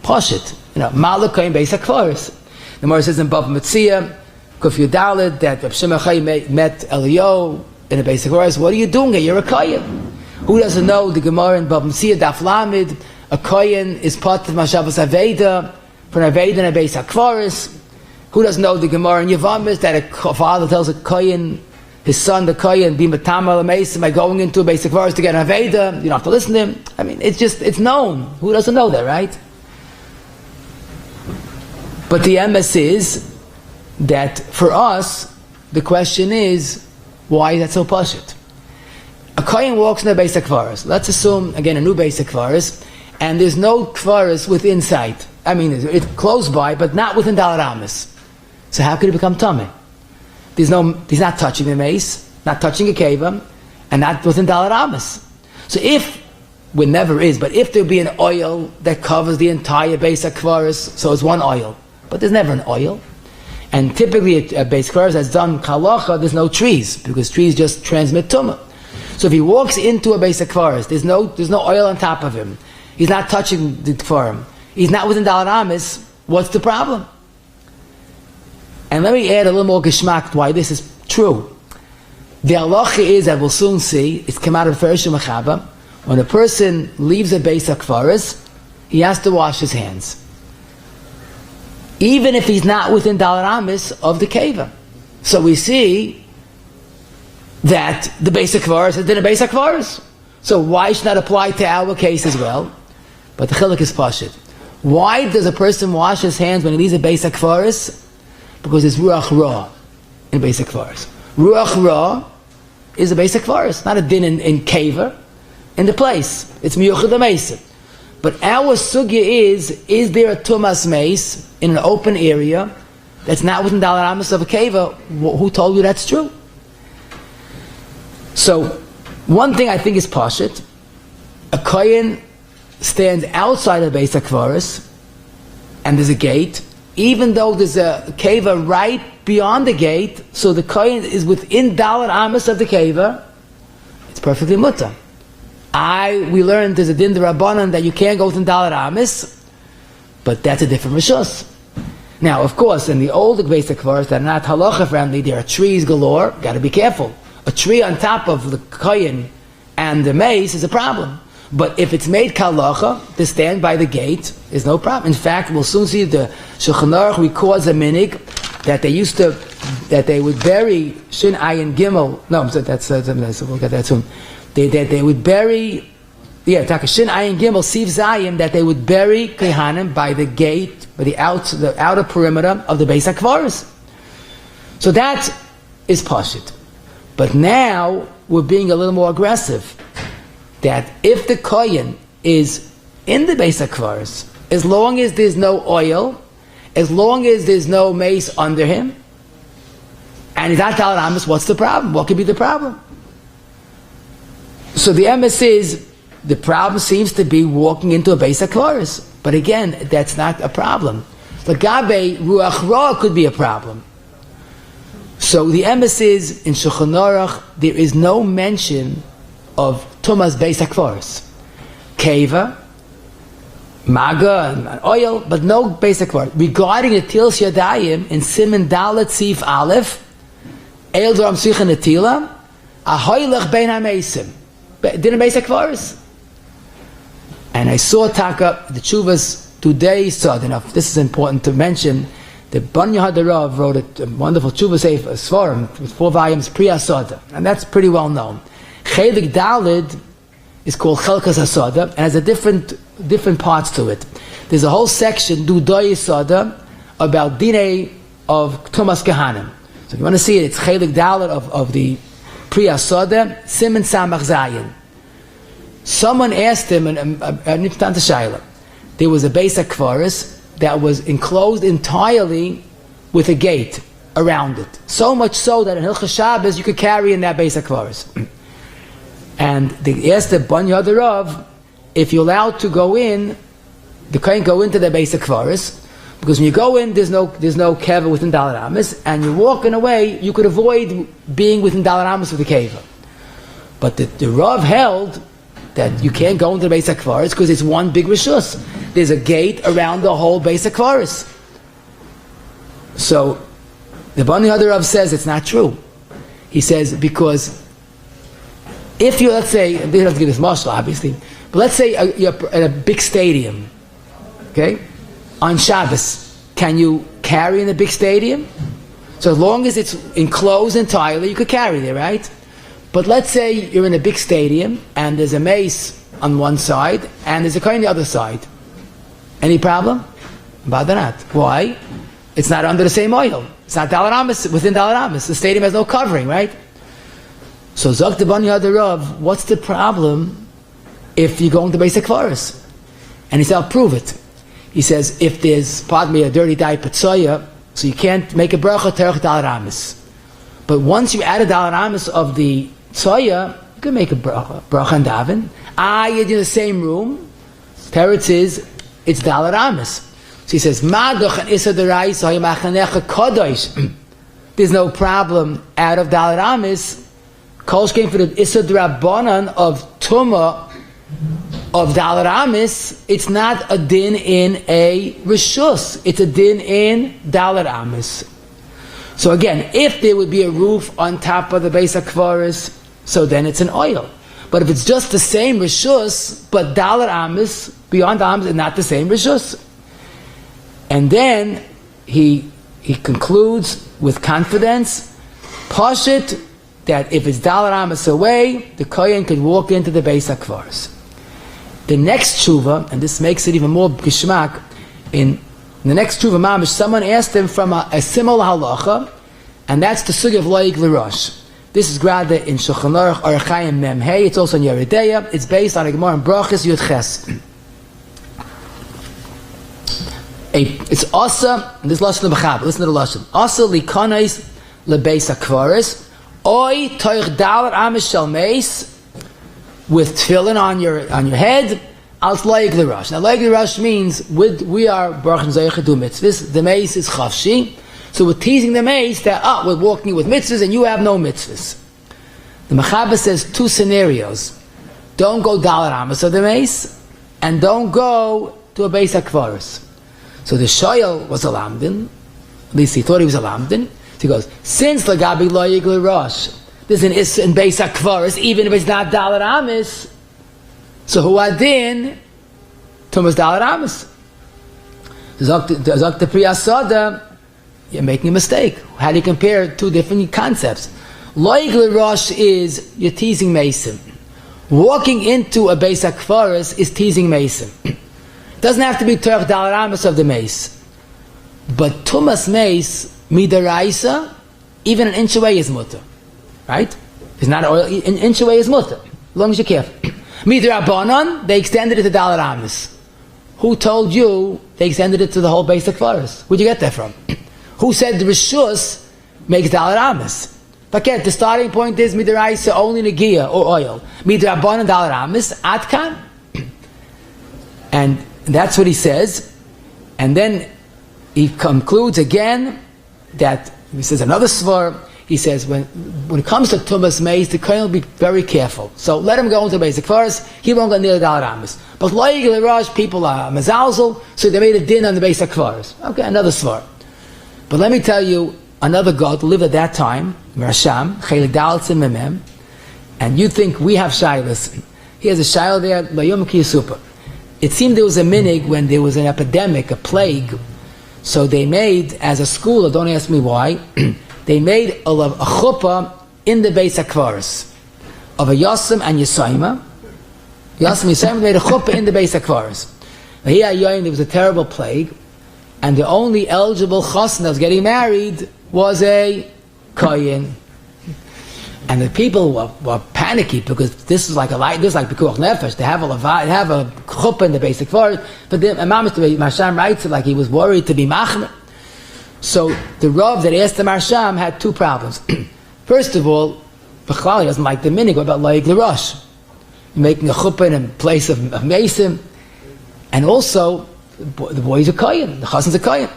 Pashit. Malak Kohen Beis HaKvaris. The Gemara says in Bava Metzia, Kuf Yudalid, that Reb Shimon Chai met Eliyahu in a Beis HaKvaris. What are you doing here? You're a Kohen. Who doesn't know the Gemara in Bava Metzia, Daf Lamed, a Kohen is part of Mashavas Aveda, for an Aveda in a Beis HaKvaris. Who doesn't know the Gemara in Yavamis, that a father tells a Kohen, his son, the Kohen, be mטמא meis by going into a Beis HaKvaris to get an Aveda. You don't have to listen to him. I mean, it's known. Who doesn't know that, right? But the MS is that for us, the question is, why is that so pashut? A Kohen walks in a Beis HaKvaris. Let's assume, again, a new Beis HaKvaris, and there's no Kvaris within sight. I mean, it's close by, but not within Dalet Amis. So how could it become tumah? He's not touching the meis, not touching a keva, and not within Dalet Amis. So if never is, but if there be an oil that covers the entire Beis HaKvaris, so it's one oil, but there's never an oil. And typically a Beis HaKvaris that's done halacha, there's no trees, because trees just transmit tumah. So if he walks into a Beis HaKvaris, there's no oil on top of him, he's not touching the kvarim, he's not within Dalet Amis, what's the problem? And let me add a little more geschmack to why this is true. The halacha is, that we'll soon see, it's come out of Fereshim Mechaba, when a person leaves a Beis HaKvaris, he has to wash his hands, even if he's not within Dalet Amis of the keva. So we see that the Beis HaKvaris has been a Beis HaKvaris. So why should that apply to our case as well? But the chiluk is pashut. Why does a person wash his hands when he leaves a Beis HaKvaris? Because it's ruach ra in Beis HaKvaris. Ruach ra is a Beis HaKvaris, not a din in keva, in the place. It's miyuchad meis. But our sugya is there a tumas meis in an open area that's not within Dalet Amis of a keva? Who told you that's true? So, one thing I think is pashut, a kohen stands outside of Beis HaKvaris, and there's a gate, even though there's a keva right beyond the gate, so the kohen is within Dalet Amis of the keva, it's perfectly mutter. We learned there's a din d'Rabbanan that you can't go within Dalet Amis, but that's a different rishus. Now, of course, in the old Beis HaKvaris that are not halacha friendly, there are trees galore, got to be careful. A tree on top of the kohen and the meis is a problem. But if it's made kalacha, to stand by the gate is no problem. In fact, we'll soon see the Shulchan Aruch records a minig that they would bury Shin Ayin Gimel. No, we'll get that soon. They would bury, Shin Ayin Gimel Siv Zayim, that they would bury Kohanim by the gate, by the outer perimeter of the Beis HaKvaris. So that is pashut. But now we're being a little more aggressive. That if the kohen is in the Beis HaKvaris, as long as there's no oil, as long as there's no meis under him, and he's not Dalet Amis, what's the problem? What could be the problem? So the emes is, the problem seems to be walking into a Beis HaKvaris. But again, that's not a problem. Lagabe Ruach Ra could be a problem. So the emes is, in Shulchan Aruch, there is no mention of Tumah's Beis HaKvaris. Keva, Maga, and oil, but no Beis HaKvaris. Regarding the Til Yadayim, in Siman Dalet Sif Aleph, Eil Doram Sicha Netila, Ahoylech Bein HaMeisim. Didn't Beis HaKvaris? And I saw Taka, the Tshuvas today, so this is important to mention, the Ban Yehadarav wrote a wonderful Tshuva Sefer, Svarim, with 4 volumes, Pri Asada, and that's pretty well known. Chelik Dalid is called Chelkas Asada, and has a different parts to it. There's a whole section, Dudai Asada, about Dinei of Tumas Kohanim. So if you want to see it, it's Chelik Dalid of the Pri Asada, Siman Samach Zayin. Someone asked him, there was a Beis HaKvaris that was enclosed entirely with a gate around it. So much so that in Hilchos Shabbos you could carry in that Beis HaKvaris. And they asked the Ban Yadarav, if you're allowed to go in, the Kohen go into the Beis HaKvaris, because when you go in, there's no keva within Dalet Amis, and you're walking away, you could avoid being within Dalet Amis with the keva. But the Rav held that you can't go into the Beis HaKvaris because it's one big rishus. There's a gate around the whole Beis HaKvaris. So the Bani Hadarav says it's not true. He says because if you, let's say, they don't have to give this mashal obviously, but let's say you're at a big stadium, okay, on Shabbos, can you carry in a big stadium? So as long as it's enclosed entirely, you could carry there, right? But let's say you're in a big stadium and there's a meis on one side and there's a Kohen on the other side. Any problem? Badanat. Why? It's not under the same oil. It's not Dalar Amis, within Dalar Amis. The stadium has no covering, right? So Zok the Bani Hadarav, what's the problem if you're going to Beis HaKvaris? And he said, I'll prove it. He says, if there's, pardon me, a dirty dye patsoya, so you can't make a bracha terech Dalar Amis. But once you add a Dalar Amis of the tsoya, you can make a bracha and daven. You're in the same room. Teretz is, it's Dalar Amis. So he says, there's no problem out of Dalar Amis. Kolsh came for the Isad Rabbanan of tumah of Dalar Amis. It's not a din in a rishus. It's a din in Dalar Amis. So again, if there would be a roof on top of the Beis HaKvaris, so then it's an oil. But if it's just the same rishus, but Dalar Amis, beyond Amis, is not the same rishus. And then he concludes with confidence, Pashit, that if it's Dalar Amis away, the Kohen could walk into the Beis HaKvaris. The next tshuva, and this makes it even more gishmak, in the next tshuva mamish, someone asked him from a similar halacha, and that's the sugi of loig l'rosh. This is grada in Shulchan Aruch Orach Chaim Mem Hey. It's also in Yeridea. It's based on a Gemara in Brachos Yud Ches. It's asa, and this lashon l'bachab. Listen to the lashon. Asa likanais lebeis hakvaris, oy toich dalar amish shel meis, with tefillin on your head. Als loig l'rosh. Now loig l'rosh means we are baruch zayich do mitzvahs. The meis is chavshi. So we're teasing the meis that we're walking with mitzvahs and you have no mitzvahs. The Mechaber says two scenarios. Don't go dalar amas of the meis, and don't go to a beis hakvaris. So the shoyel was a lamdin, at least he thought he was a lamdin. So he goes, since lagabi lo yigli rosh, there's an is in beis hakvaris, even if it's not dalar amas, so who adin tumas dalar amas. Zok the priyasada, you're making a mistake. How do you compare two different concepts? Loig l'rosh is you're teasing mason. Walking into a beis hakvaris is teasing mason. It doesn't have to be terech dalar amas of the meis, but tumas meis midaraisa, even an inch away is mutter, right? It's not oil. An inch away is mutter, as long as you're careful. Midarabanan, they extended it to dalar amas. Who told you they extended it to the whole beis hakvaris? Where'd you get that from? Who said the rishus makes dalar amas? Forget, the starting point is midaraisa only negia or oil. Midarabanan dalar amas atkan, and that's what he says. And then he concludes again that he says another svar. He says when it comes to tumas meis, the kohen will be very careful. So let him go into the beis hakvaris. He won't go near the dalar amas. But loig l'rosh, people are mazalzel, so they made a din on the beis hakvaris. Okay, another svar. But let me tell you, another god lived at that time, Rasham, Chelik Daltzim Memem, and you think we have shilas. He has a shilah there, Layom Kiyasupa. It seemed there was a minig when there was an epidemic, a plague, so they made, as a school, don't ask me why, they made a chuppah in the Beis HaKvaris of a Yosem and Yisayma. Yosem and Yisayma made a chuppah in the Beis HaKvaris. Here there was a terrible plague, and the only eligible chassan that was getting married was a Kohen. And the people were panicky because this is like Pekuach Nefesh. They have a levaya, they have a chuppah in the Beis HaKvaris, but the Marsham writes it like he was worried to be machmer. So the Rav that asked the Marsham had two problems. First of all, Bechlal doesn't like the minig. What about loig l'rosh? You're making a chuppah in a place of mesim, and also the boy's a kohen, the chassan's a kohen.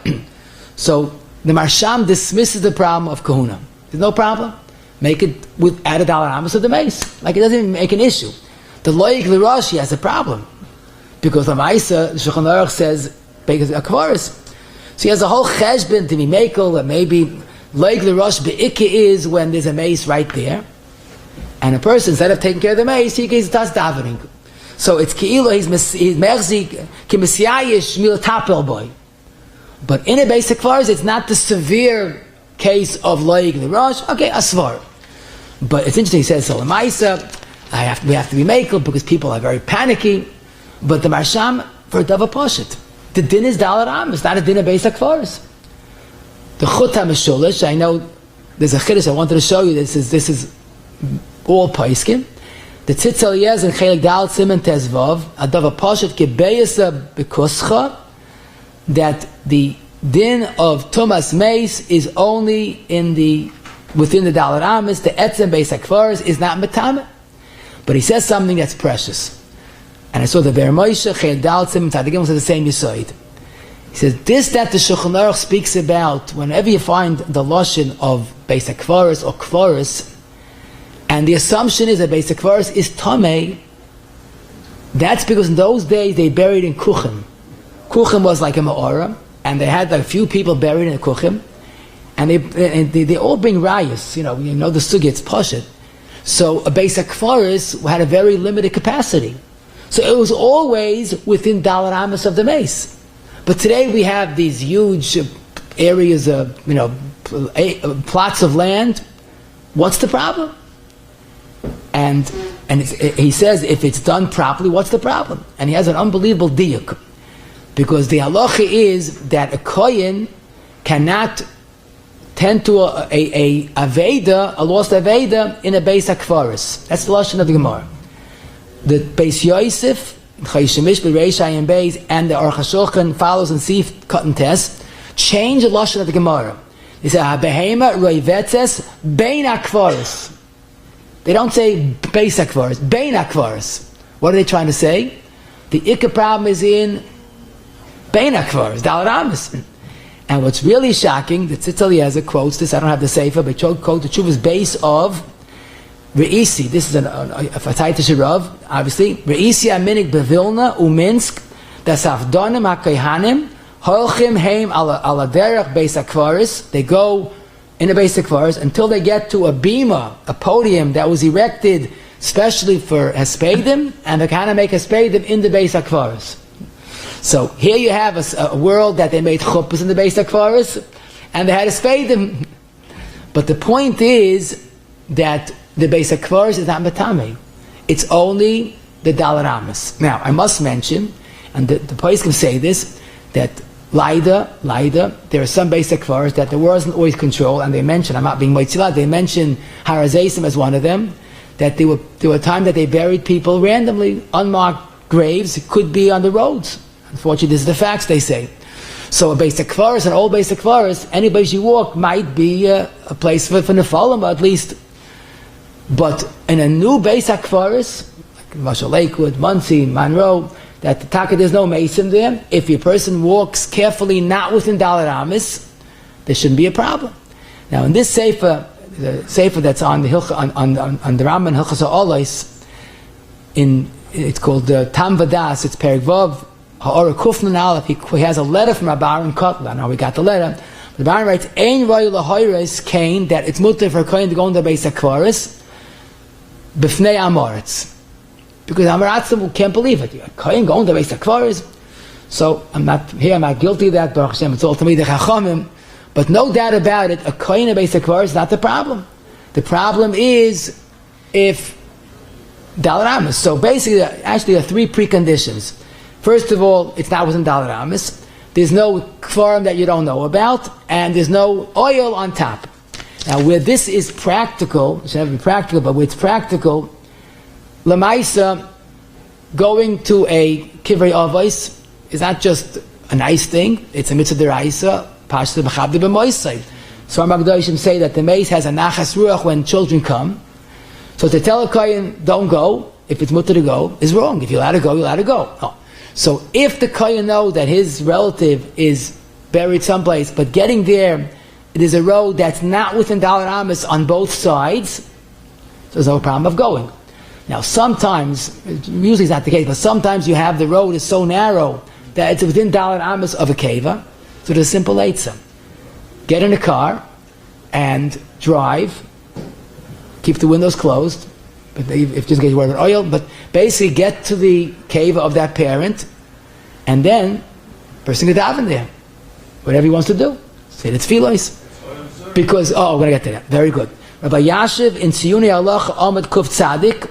So the Marsham dismisses the problem of kahuna. There's no problem. Make it with add a dalar amas of the meis. Like it doesn't even make an issue. The loig l'rosh has a problem because the Maisa Shulchan Aruch says because a kvaris. So he has a whole cheshbon to be makel that maybe loig l'rosh be'ikah is when there's a meis right there, and a person instead of taking care of the meis, he gets tas davening. So it's keilo he's merzik kimesyayish mil tapel boy. But in a basic kvaris, it's not the severe case of loig l'rosh. Okay, asvar. But it's interesting. He says so. Lemaisa, we have to be makel because people are very panicky. But the marsham for a dava poshet. The din is dalar am. It's not a din of basic kvaris. The chut ha-meshulish. I know there's a chiddush I wanted to show you. This is all paiskim. The tzitz eliyez and chelik dal simen tezvav a dava poshet kebeyasa bekuscha that the din of tumas meis is only within the dalar amis. The etzem basic kvaris is not metame. But he says something that's precious. And I saw the Ber Moshe, Chayil Daltzim, Tzadikim said the same Yisoid. He says, this that the Shulchan Aruch speaks about, whenever you find the Lashon of Beis HaKvaris or Kvaris, and the assumption is that Beis HaKvaris is Tamei, that's because in those days they buried in Kuchim. Kuchim was like a Ma'ora, and they had like a few people buried in the Kuchim, and they all bring rayas, you know the Sugi, it's Poshet. So a Beis HaKvaris had a very limited capacity. So it was always within dalar amas of the meis. But today we have these huge areas of, plots of land. What's the problem? And he says if it's done properly, what's the problem? And he has an unbelievable diuk. Because the halacha is that a kohen cannot tend to a aveda, a lost aveda, in a beis hakvaris. That's the lashon of the Gemara. The Beis Yosef, Chayshemish, Bereish Ayin Beis, and the Aruch HaShulchan follows and Sif Cut and Test, change the lashon of the Gemara. They say HaBehema Roivetzes Bein HaKvaris. They don't say Beis HaKvaris, Bein HaKvaris. What are they trying to say? The Ikka problem is in Bein HaKvaris, Dalar Amis. And what's really shocking, the Tzitz Eliezer quotes this, I don't have the Sefer, but he quotes the Tshuva's base of Re'isi. This is a Fatayta Rav, obviously. Re'isi aminik bevilna uminsk dasafdonim hakayhanim holchim heim ala derech beis hakvaris. They go in the beis hakvaris until they get to a bima, a podium that was erected specially for hespedim, and they kind of make hespedim in the beis hakvaris. So here you have a world that they made chuppahs in the beis hakvaris, and they had hespedim. But the point is that the Beis HaKvaris is not metame. It's only the dalar amas. Now, I must mention, and the place can say this, that Laida, there are some Beis HaKvaris that there wasn't always control, and they mention, I'm not being moitzilah, they mention Harazesim as one of them, that there were times that they buried people randomly, unmarked graves, it could be on the roads. Unfortunately, this is the facts, they say. So a Beis HaKvaris, an old Beis HaKvaris, any place you walk might be a place for Nephalim, at least. But in a new Beis HaKvaris, like Marshall Lakewood, Muncie, Monroe, that the taka there's no meis in there. If a person walks carefully, not within dalar amis, there shouldn't be a problem. Now in this sefer, the sefer that's on the Hilcha, on the Rambam Hilchas Ha'olais, it's called Tam Vadas. It's Perek Vav Ha'ora Kufnan Aleph. He has a letter from Rabbi Aaron Kotler. Now we got the letter. The Rabbi writes, "Ein roy lahoires kain," that it's mutter for a kohen to go into the Beis HaKvaris b'fnei amoritz, because amoratzim can't believe it. A kohen going to the Beis HaKvaris. So I'm not guilty of that. Baruch Hashem, it's all to me the chachamim. But no doubt about it, a kohen in Beis HaKvaris is not the problem. The problem is if dalar amis. So basically, actually, there are three preconditions. First of all, it's not within dalar amis. There's no kvarim that you don't know about, and there's no oil on top. Now, where this is practical, it should never be practical, but where it's practical, lemaisa, going to a kivrei avos is not just a nice thing; it's a mitzvah deraisa. Pashto b'chabdi b'moisay. So our Magdoshim say that the meis has a nachas ruach when children come. So to tell a kohen don't go, if it's mutter to go, is wrong. If you're allowed to go, you're allowed to go. No. So if the kohen knows that his relative is buried someplace, but getting there, it is a road that's not within dalar amis on both sides, so there's no problem of going. Now sometimes, usually it's not the case, but sometimes you have the road is so narrow that it's within Dalet Amos of a keva. So there's a simple eitzah. Get in a car and drive. Keep the windows closed, but if just in case you worry about oil, but basically get to the keva of that parent, and then person can daven there. Whatever he wants to do. Say the tefillos. Because, we're going to get to that. Very good. Rabbi Yashiv in Siyuni Allah Ahmed Kuf Tzadik,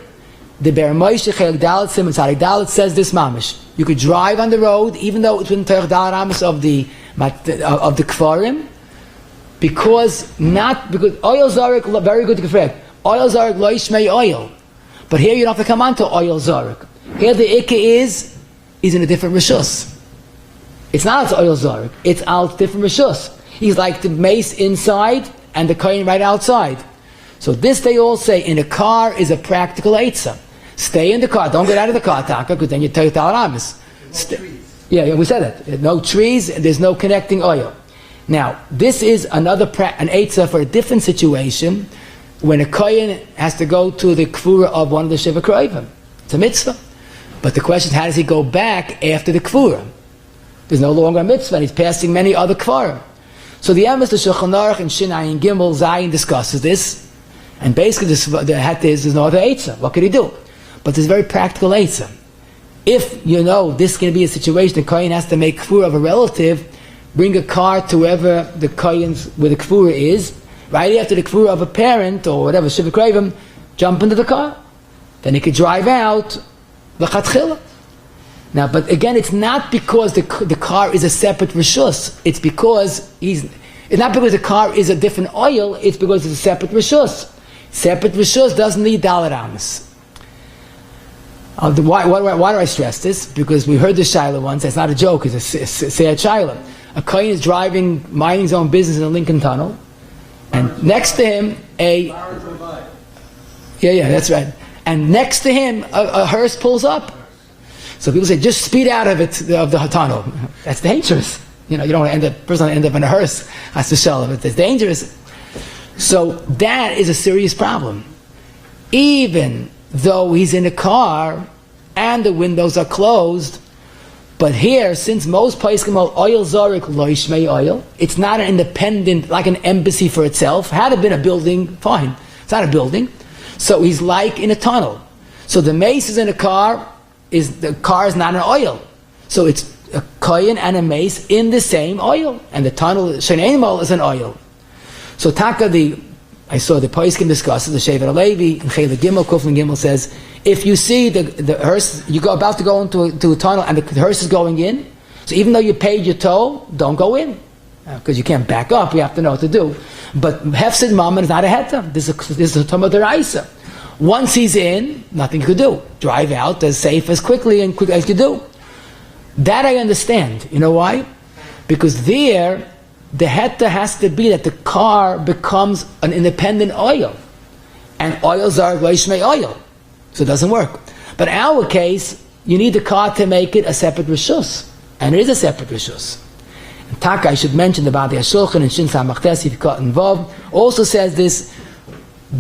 the Bermoish Chayek Dalet Simon Tzadik Dalet says this mamish. You could drive on the road, even though it's within Terech Dalet Amos of the Kfarim, because oil zarek, very good to correct. Oil zarek lo yishmei oil. But here you don't have to come on to oil zarek. Here the ikka is in a different rishus. It's not al oil zarek, it's al different rishus. He's like the meis inside and the Kohen right outside. So this they all say in a car is a practical eitzah. Stay in the car, don't get out of the car, Taka, because then you take out Amos. Yeah, we said that. No trees, there's no connecting oil. Now, this is an eitzah for a different situation when a Kohen has to go to the kfura of one of the Shiva Kroivim. It's a mitzvah. But the question is, how does he go back after the kfura? There's no longer a mitzvah, and he's passing many other kfarim. So the Emes, the Shulchan Aruch, and Shin Ayin Gimel Zayin discusses this, and basically there's no other eitzah. What could he do? But there's a very practical eitzah. If you know this can be a situation, the Kohen has to make kfura of a relative, bring a car to wherever the Kohen's, where the kfura is, right after the kfura of a parent, or whatever, Shiva Kroivim, jump into the car. Then he could drive out l'chatchila. Now, but again, it's not because the car is a separate rishus. It's because it's not because the car is a different oil. It's because it's a separate rishus. Separate rishus doesn't need dalet amos. Why do I stress this? Because we heard this shaila once. It's not a joke. It's a sad shaila. A Kohen is minding his own business in the Lincoln Tunnel, and next to him that's right. And next to him a hearse pulls up. So people say, just speed out of the tunnel. That's dangerous. You don't want to end up in a hearse. That's the shell of it. It's dangerous. So that is a serious problem. Even though he's in a car and the windows are closed, but here, since most places come out oil zorik lo yishmei oil, it's not an independent, like an embassy for itself. Had it been a building, fine. It's not a building. So he's like in a tunnel. So the meis is in a car. The car is not an oil. So it's a kohen and a meis in the same oil. And the tunnel, sheneimol, is an oil. So I saw the Poiskim discusses, the Shevet Alevi, and Chayla Gimel, Kuflin Gimel says, if you see the hearse, about to go into a tunnel and the hearse is going in, so even though you paid your toll, don't go in. Because you can't back up, you have to know what to do. But Hefsid Mammon is not a heta. This is a tumah deraisa. Once he's in, nothing you could do. Drive out as safe, as quickly and quick as you do. That I understand. You know why? Because there, the heta has to be that the car becomes an independent oil. And oils are Goishmei oil. So it doesn't work. But in our case, you need the car to make it a separate rishus. And it is a separate rishus. And Taka, I should mention about the Ashulchan and Shin Samachtes, if you got involved, also says this.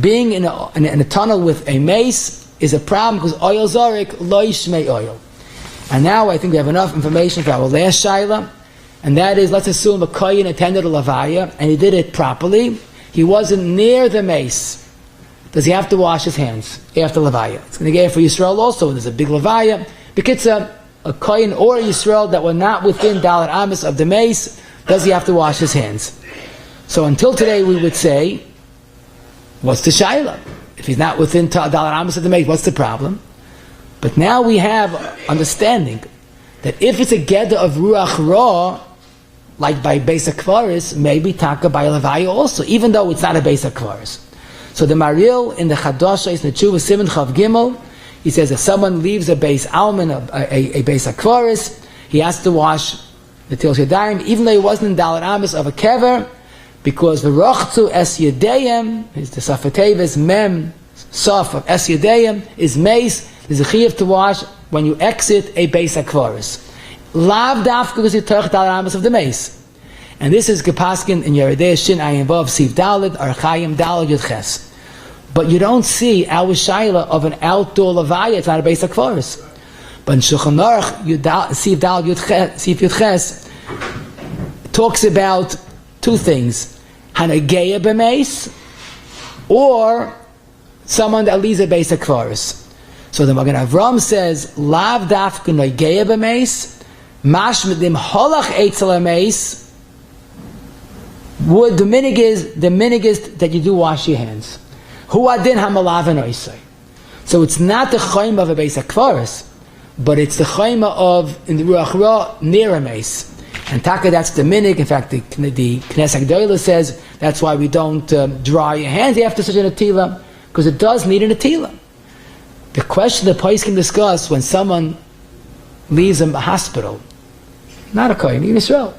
Being in a tunnel with a meis is a problem because oil zorik lo yishmei oil. And now I think we have enough information for our last shaila, and that is, let's assume a kohen attended a levaya and he did it properly. He wasn't near the meis. Does he have to wash his hands after levaya? It's going to get it for Yisrael also. There's a big levaya. Because a kohen or a Yisrael that were not within dalet amos of the meis, does he have to wash his hands? So until today we would say, what's the shaila? If he's not within dalet amos of the meis, what's the problem? But now we have understanding that if it's a geder of ruach ra, like by Beis HaKvaris, maybe taka by levaya also, even though it's not a Beis HaKvaris. So the Maril in the Chadasha, in the Tshuva Simon Chav Gimel, he says if someone leaves a Beis Alman, a Beis HaKvaris, he has to wash the Til Yadayim, even though he wasn't in dalet amos of a kever, because the rochzu es yedayim is the safatevis mem saf of es yedayim is meis. There's a chiyuv to wash when you exit a Beis HaKvaris. Lav dafka because you touch dalet amos of the meis. And this is Gepaskin in Yeridei Shin Ayin Vav Siv Dalet Archayim Dalet Yud Ches. But you don't see our shaila of an outdoor levaya. It's not a basic forest. But in Shulchan Aruch, Sif Yud Ches talks about two things: hanageya b'meis, or someone that leaves a basic forest. So the Magen Avram says, lav dafka nageya b'meis, mashmedim holach eitzel meis. Would the minig is that you do wash your hands. Hu adin hamalav oisay. So it's not the chayma of a basic forest, but it's the chayma of in the ruach ra near a meis. And taka, that's the minig. In fact, the Knesset Gdoila says that's why we don't dry your hands after such an atila, because it does need an atila. The question the Pais can discuss when someone leaves a hospital, not a Kohen, in Israel.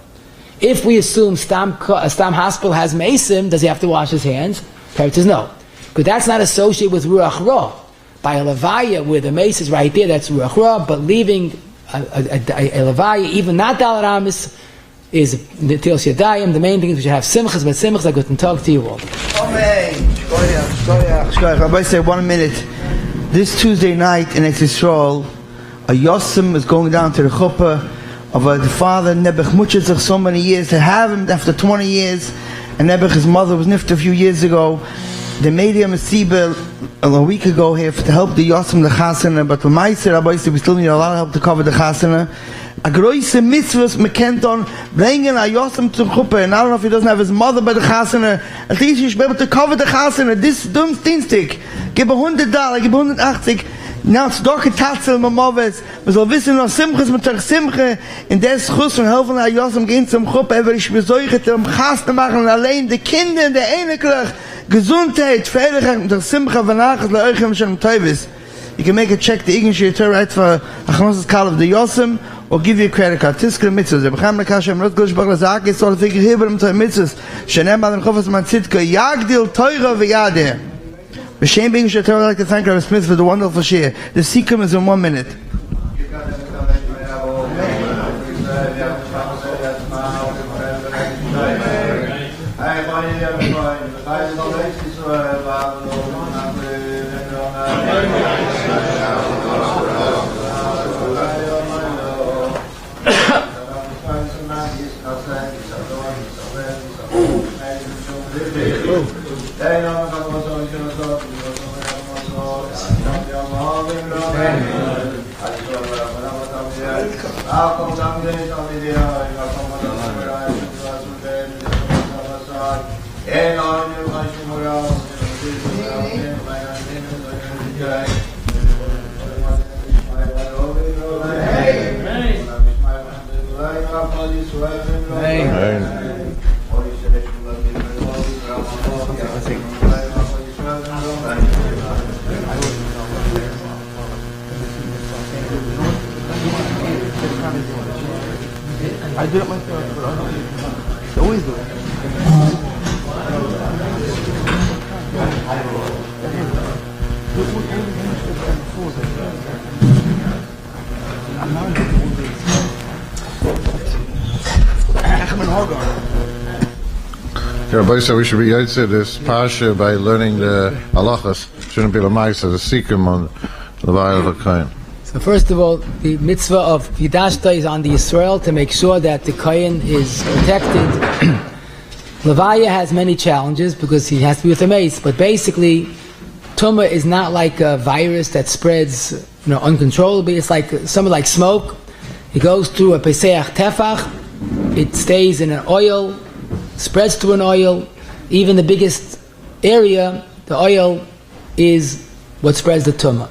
If we assume Stam hospital has meisim, does he have to wash his hands? Parent says no, because that's not associated with ruach ra. By a levaya, where the meis is right there, that's ruach ra. But leaving a levaya, even not Dalar Amis, is Netilas Yadayim. The main thing is we should have simchas, but simchas are good and talk to you all. Rabbi said 1 minute. This Tuesday night in Eretz Yisrael, a Yosem is going down to the chuppah of the father, Nebuch Muchizach, so many years, to have him after 20 years, and Nebuch, his mother, was nifted a few years ago. They made him a sibel a week ago here to help the Yosem, the Chasana, but for meis, Rabbi said we still need a lot of help to cover the Chasana. A große mitzvahs mekenton bringen a Yosem to chuppah, and I don't know if he doesn't have his mother by the Chasana, at least he should be able to cover the Chasana. This dumb Dienstag, gib $100, gib 180. Now it's doch getatzel mamoves. Wir soll wissen noch simches mit der simche in des Schuss und helfen a Yosem gehen zum chuppah, aber ich besuche dem Chasna machen allein die Kinder, der Einiglich, Gesundheit, Veiligkeit mit der simcha v'nachas le'oichem shem toivis. You can make a check the Ignition right for Achnosis Kal of the Yosem, or give you a credit card. Tiskra mitzvahs. B'cham lekashem rot gosh b'chla zaki so to figure hibber to mitzvahs. Shenem al chofas man tzidka yagdil toira v'yadeh. B'shem being I'd like to thank Rabbi Smith for the wonderful share. The Sikkim is in 1 minute. I do it myself, but I don't always do it. Rabbi said we should be Yotze this Pasha by learning the halachos. Shouldn't be the meis as a sikkim on the levaya of the Kohen. So first of all, the mitzvah of Yidashta is on the Yisrael to make sure that the Kohen is protected. Levaya has many challenges because he has to be with the meis, but basically, tumah is not like a virus that spreads, uncontrollably. It's like something like smoke. It goes through a peseach tefach. It stays in an oil, spreads to an oil. Even the biggest area, the oil is what spreads the tumah.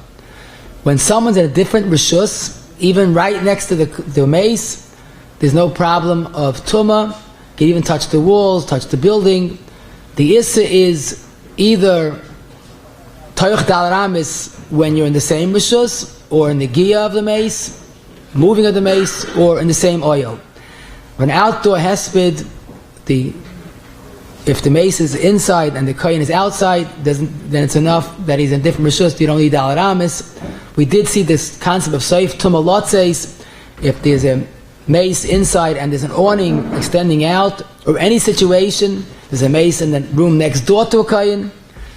When someone's in a different rishus, even right next to the meis, there's no problem of tumah. You can even touch the walls, touch the building. The issa is either toich dalaramis when you're in the same rishus, or in the gia of the meis, moving of the meis, or in the same oil. When outdoor hesped, if the meis is inside and the kohen is outside, then it's enough that he's in different rishus. You don't need dalaramis. We did see this concept of soif tumah lotzeis. If there's a meis inside and there's an awning extending out, or any situation, there's a meis in the room next door to a kohen,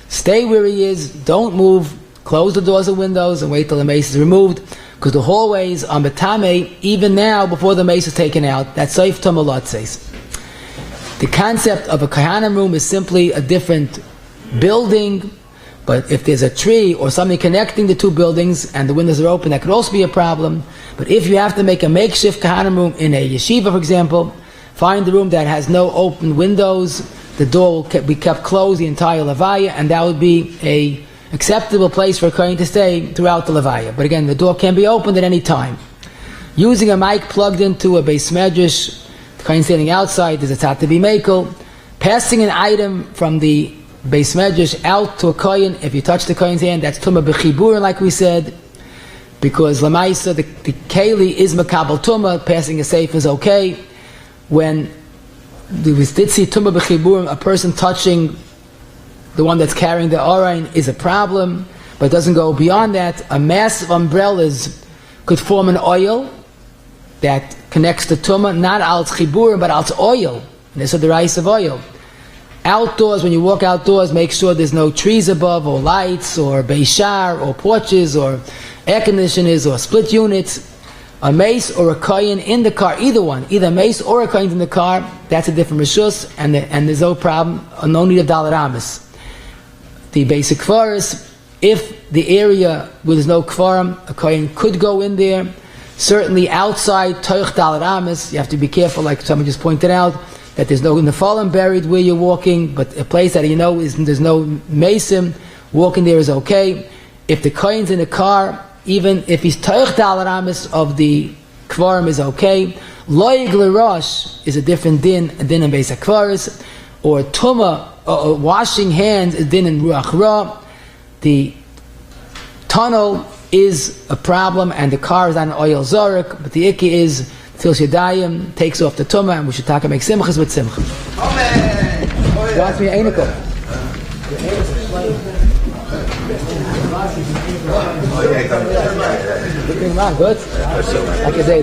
Stay where he is, don't move, close the doors and windows and wait till the meis is removed, because the hallways are mטמא even now before the meis is taken out. That's safe tumah lotzes. The concept of a Kohein room is simply a different building, but if there's a tree or something connecting the two buildings and the windows are open, that could also be a problem. But if you have to make a makeshift Kohein room in a yeshiva, for example, find a room that has no open windows, the door will be kept closed the entire levaya, and that would be a acceptable place for a Kohen to stay throughout the levaya. But again, the door can be opened at any time. Using a mic plugged into a beis medrash, the Kohen standing outside, there's a tzad to be mekel. Passing an item from the beis medrash out to a Kohen, if you touch the Kohen's hand, that's tumah b'chibur, like we said, because lamaisa, the keli is makabel tumah, passing a safe is okay. When we did see tumah b'chibur, a person touching the one that's carrying the orain is a problem, but it doesn't go beyond that. A mass of umbrellas could form an oil that connects the tumah, not al chibur, but al oil. And this is the rice of oil. Outdoors, when you walk outdoors, make sure there's no trees above, or lights, or beishar, or porches, or air conditioners, or split units. A meis or a kohen in the car, either one, either meis or a kohen in the car, that's a different rishus, and there's no problem, no need of dalet amis. The basic kvaris, if the area where there's no kvarim, a kohen could go in there. Certainly outside toich dalet amis, you have to be careful, like someone just pointed out, that there's no nephalim buried where you're walking, but a place that you know there's no mesim, walking there is okay. If the kohen's in the car, even if he's toich dalet amis of the kvarim is okay. Loig l'rosh is a different din, a din in basic kvaris, or tumah, or washing hands is din in ruach ra. The tunnel is a problem, and the car is on an oil zorek, but the ikki is till shedayim takes off the tumah, and we should talk and make simchas with simcha. Amen. Watch me, Einiko. Good. Like I say,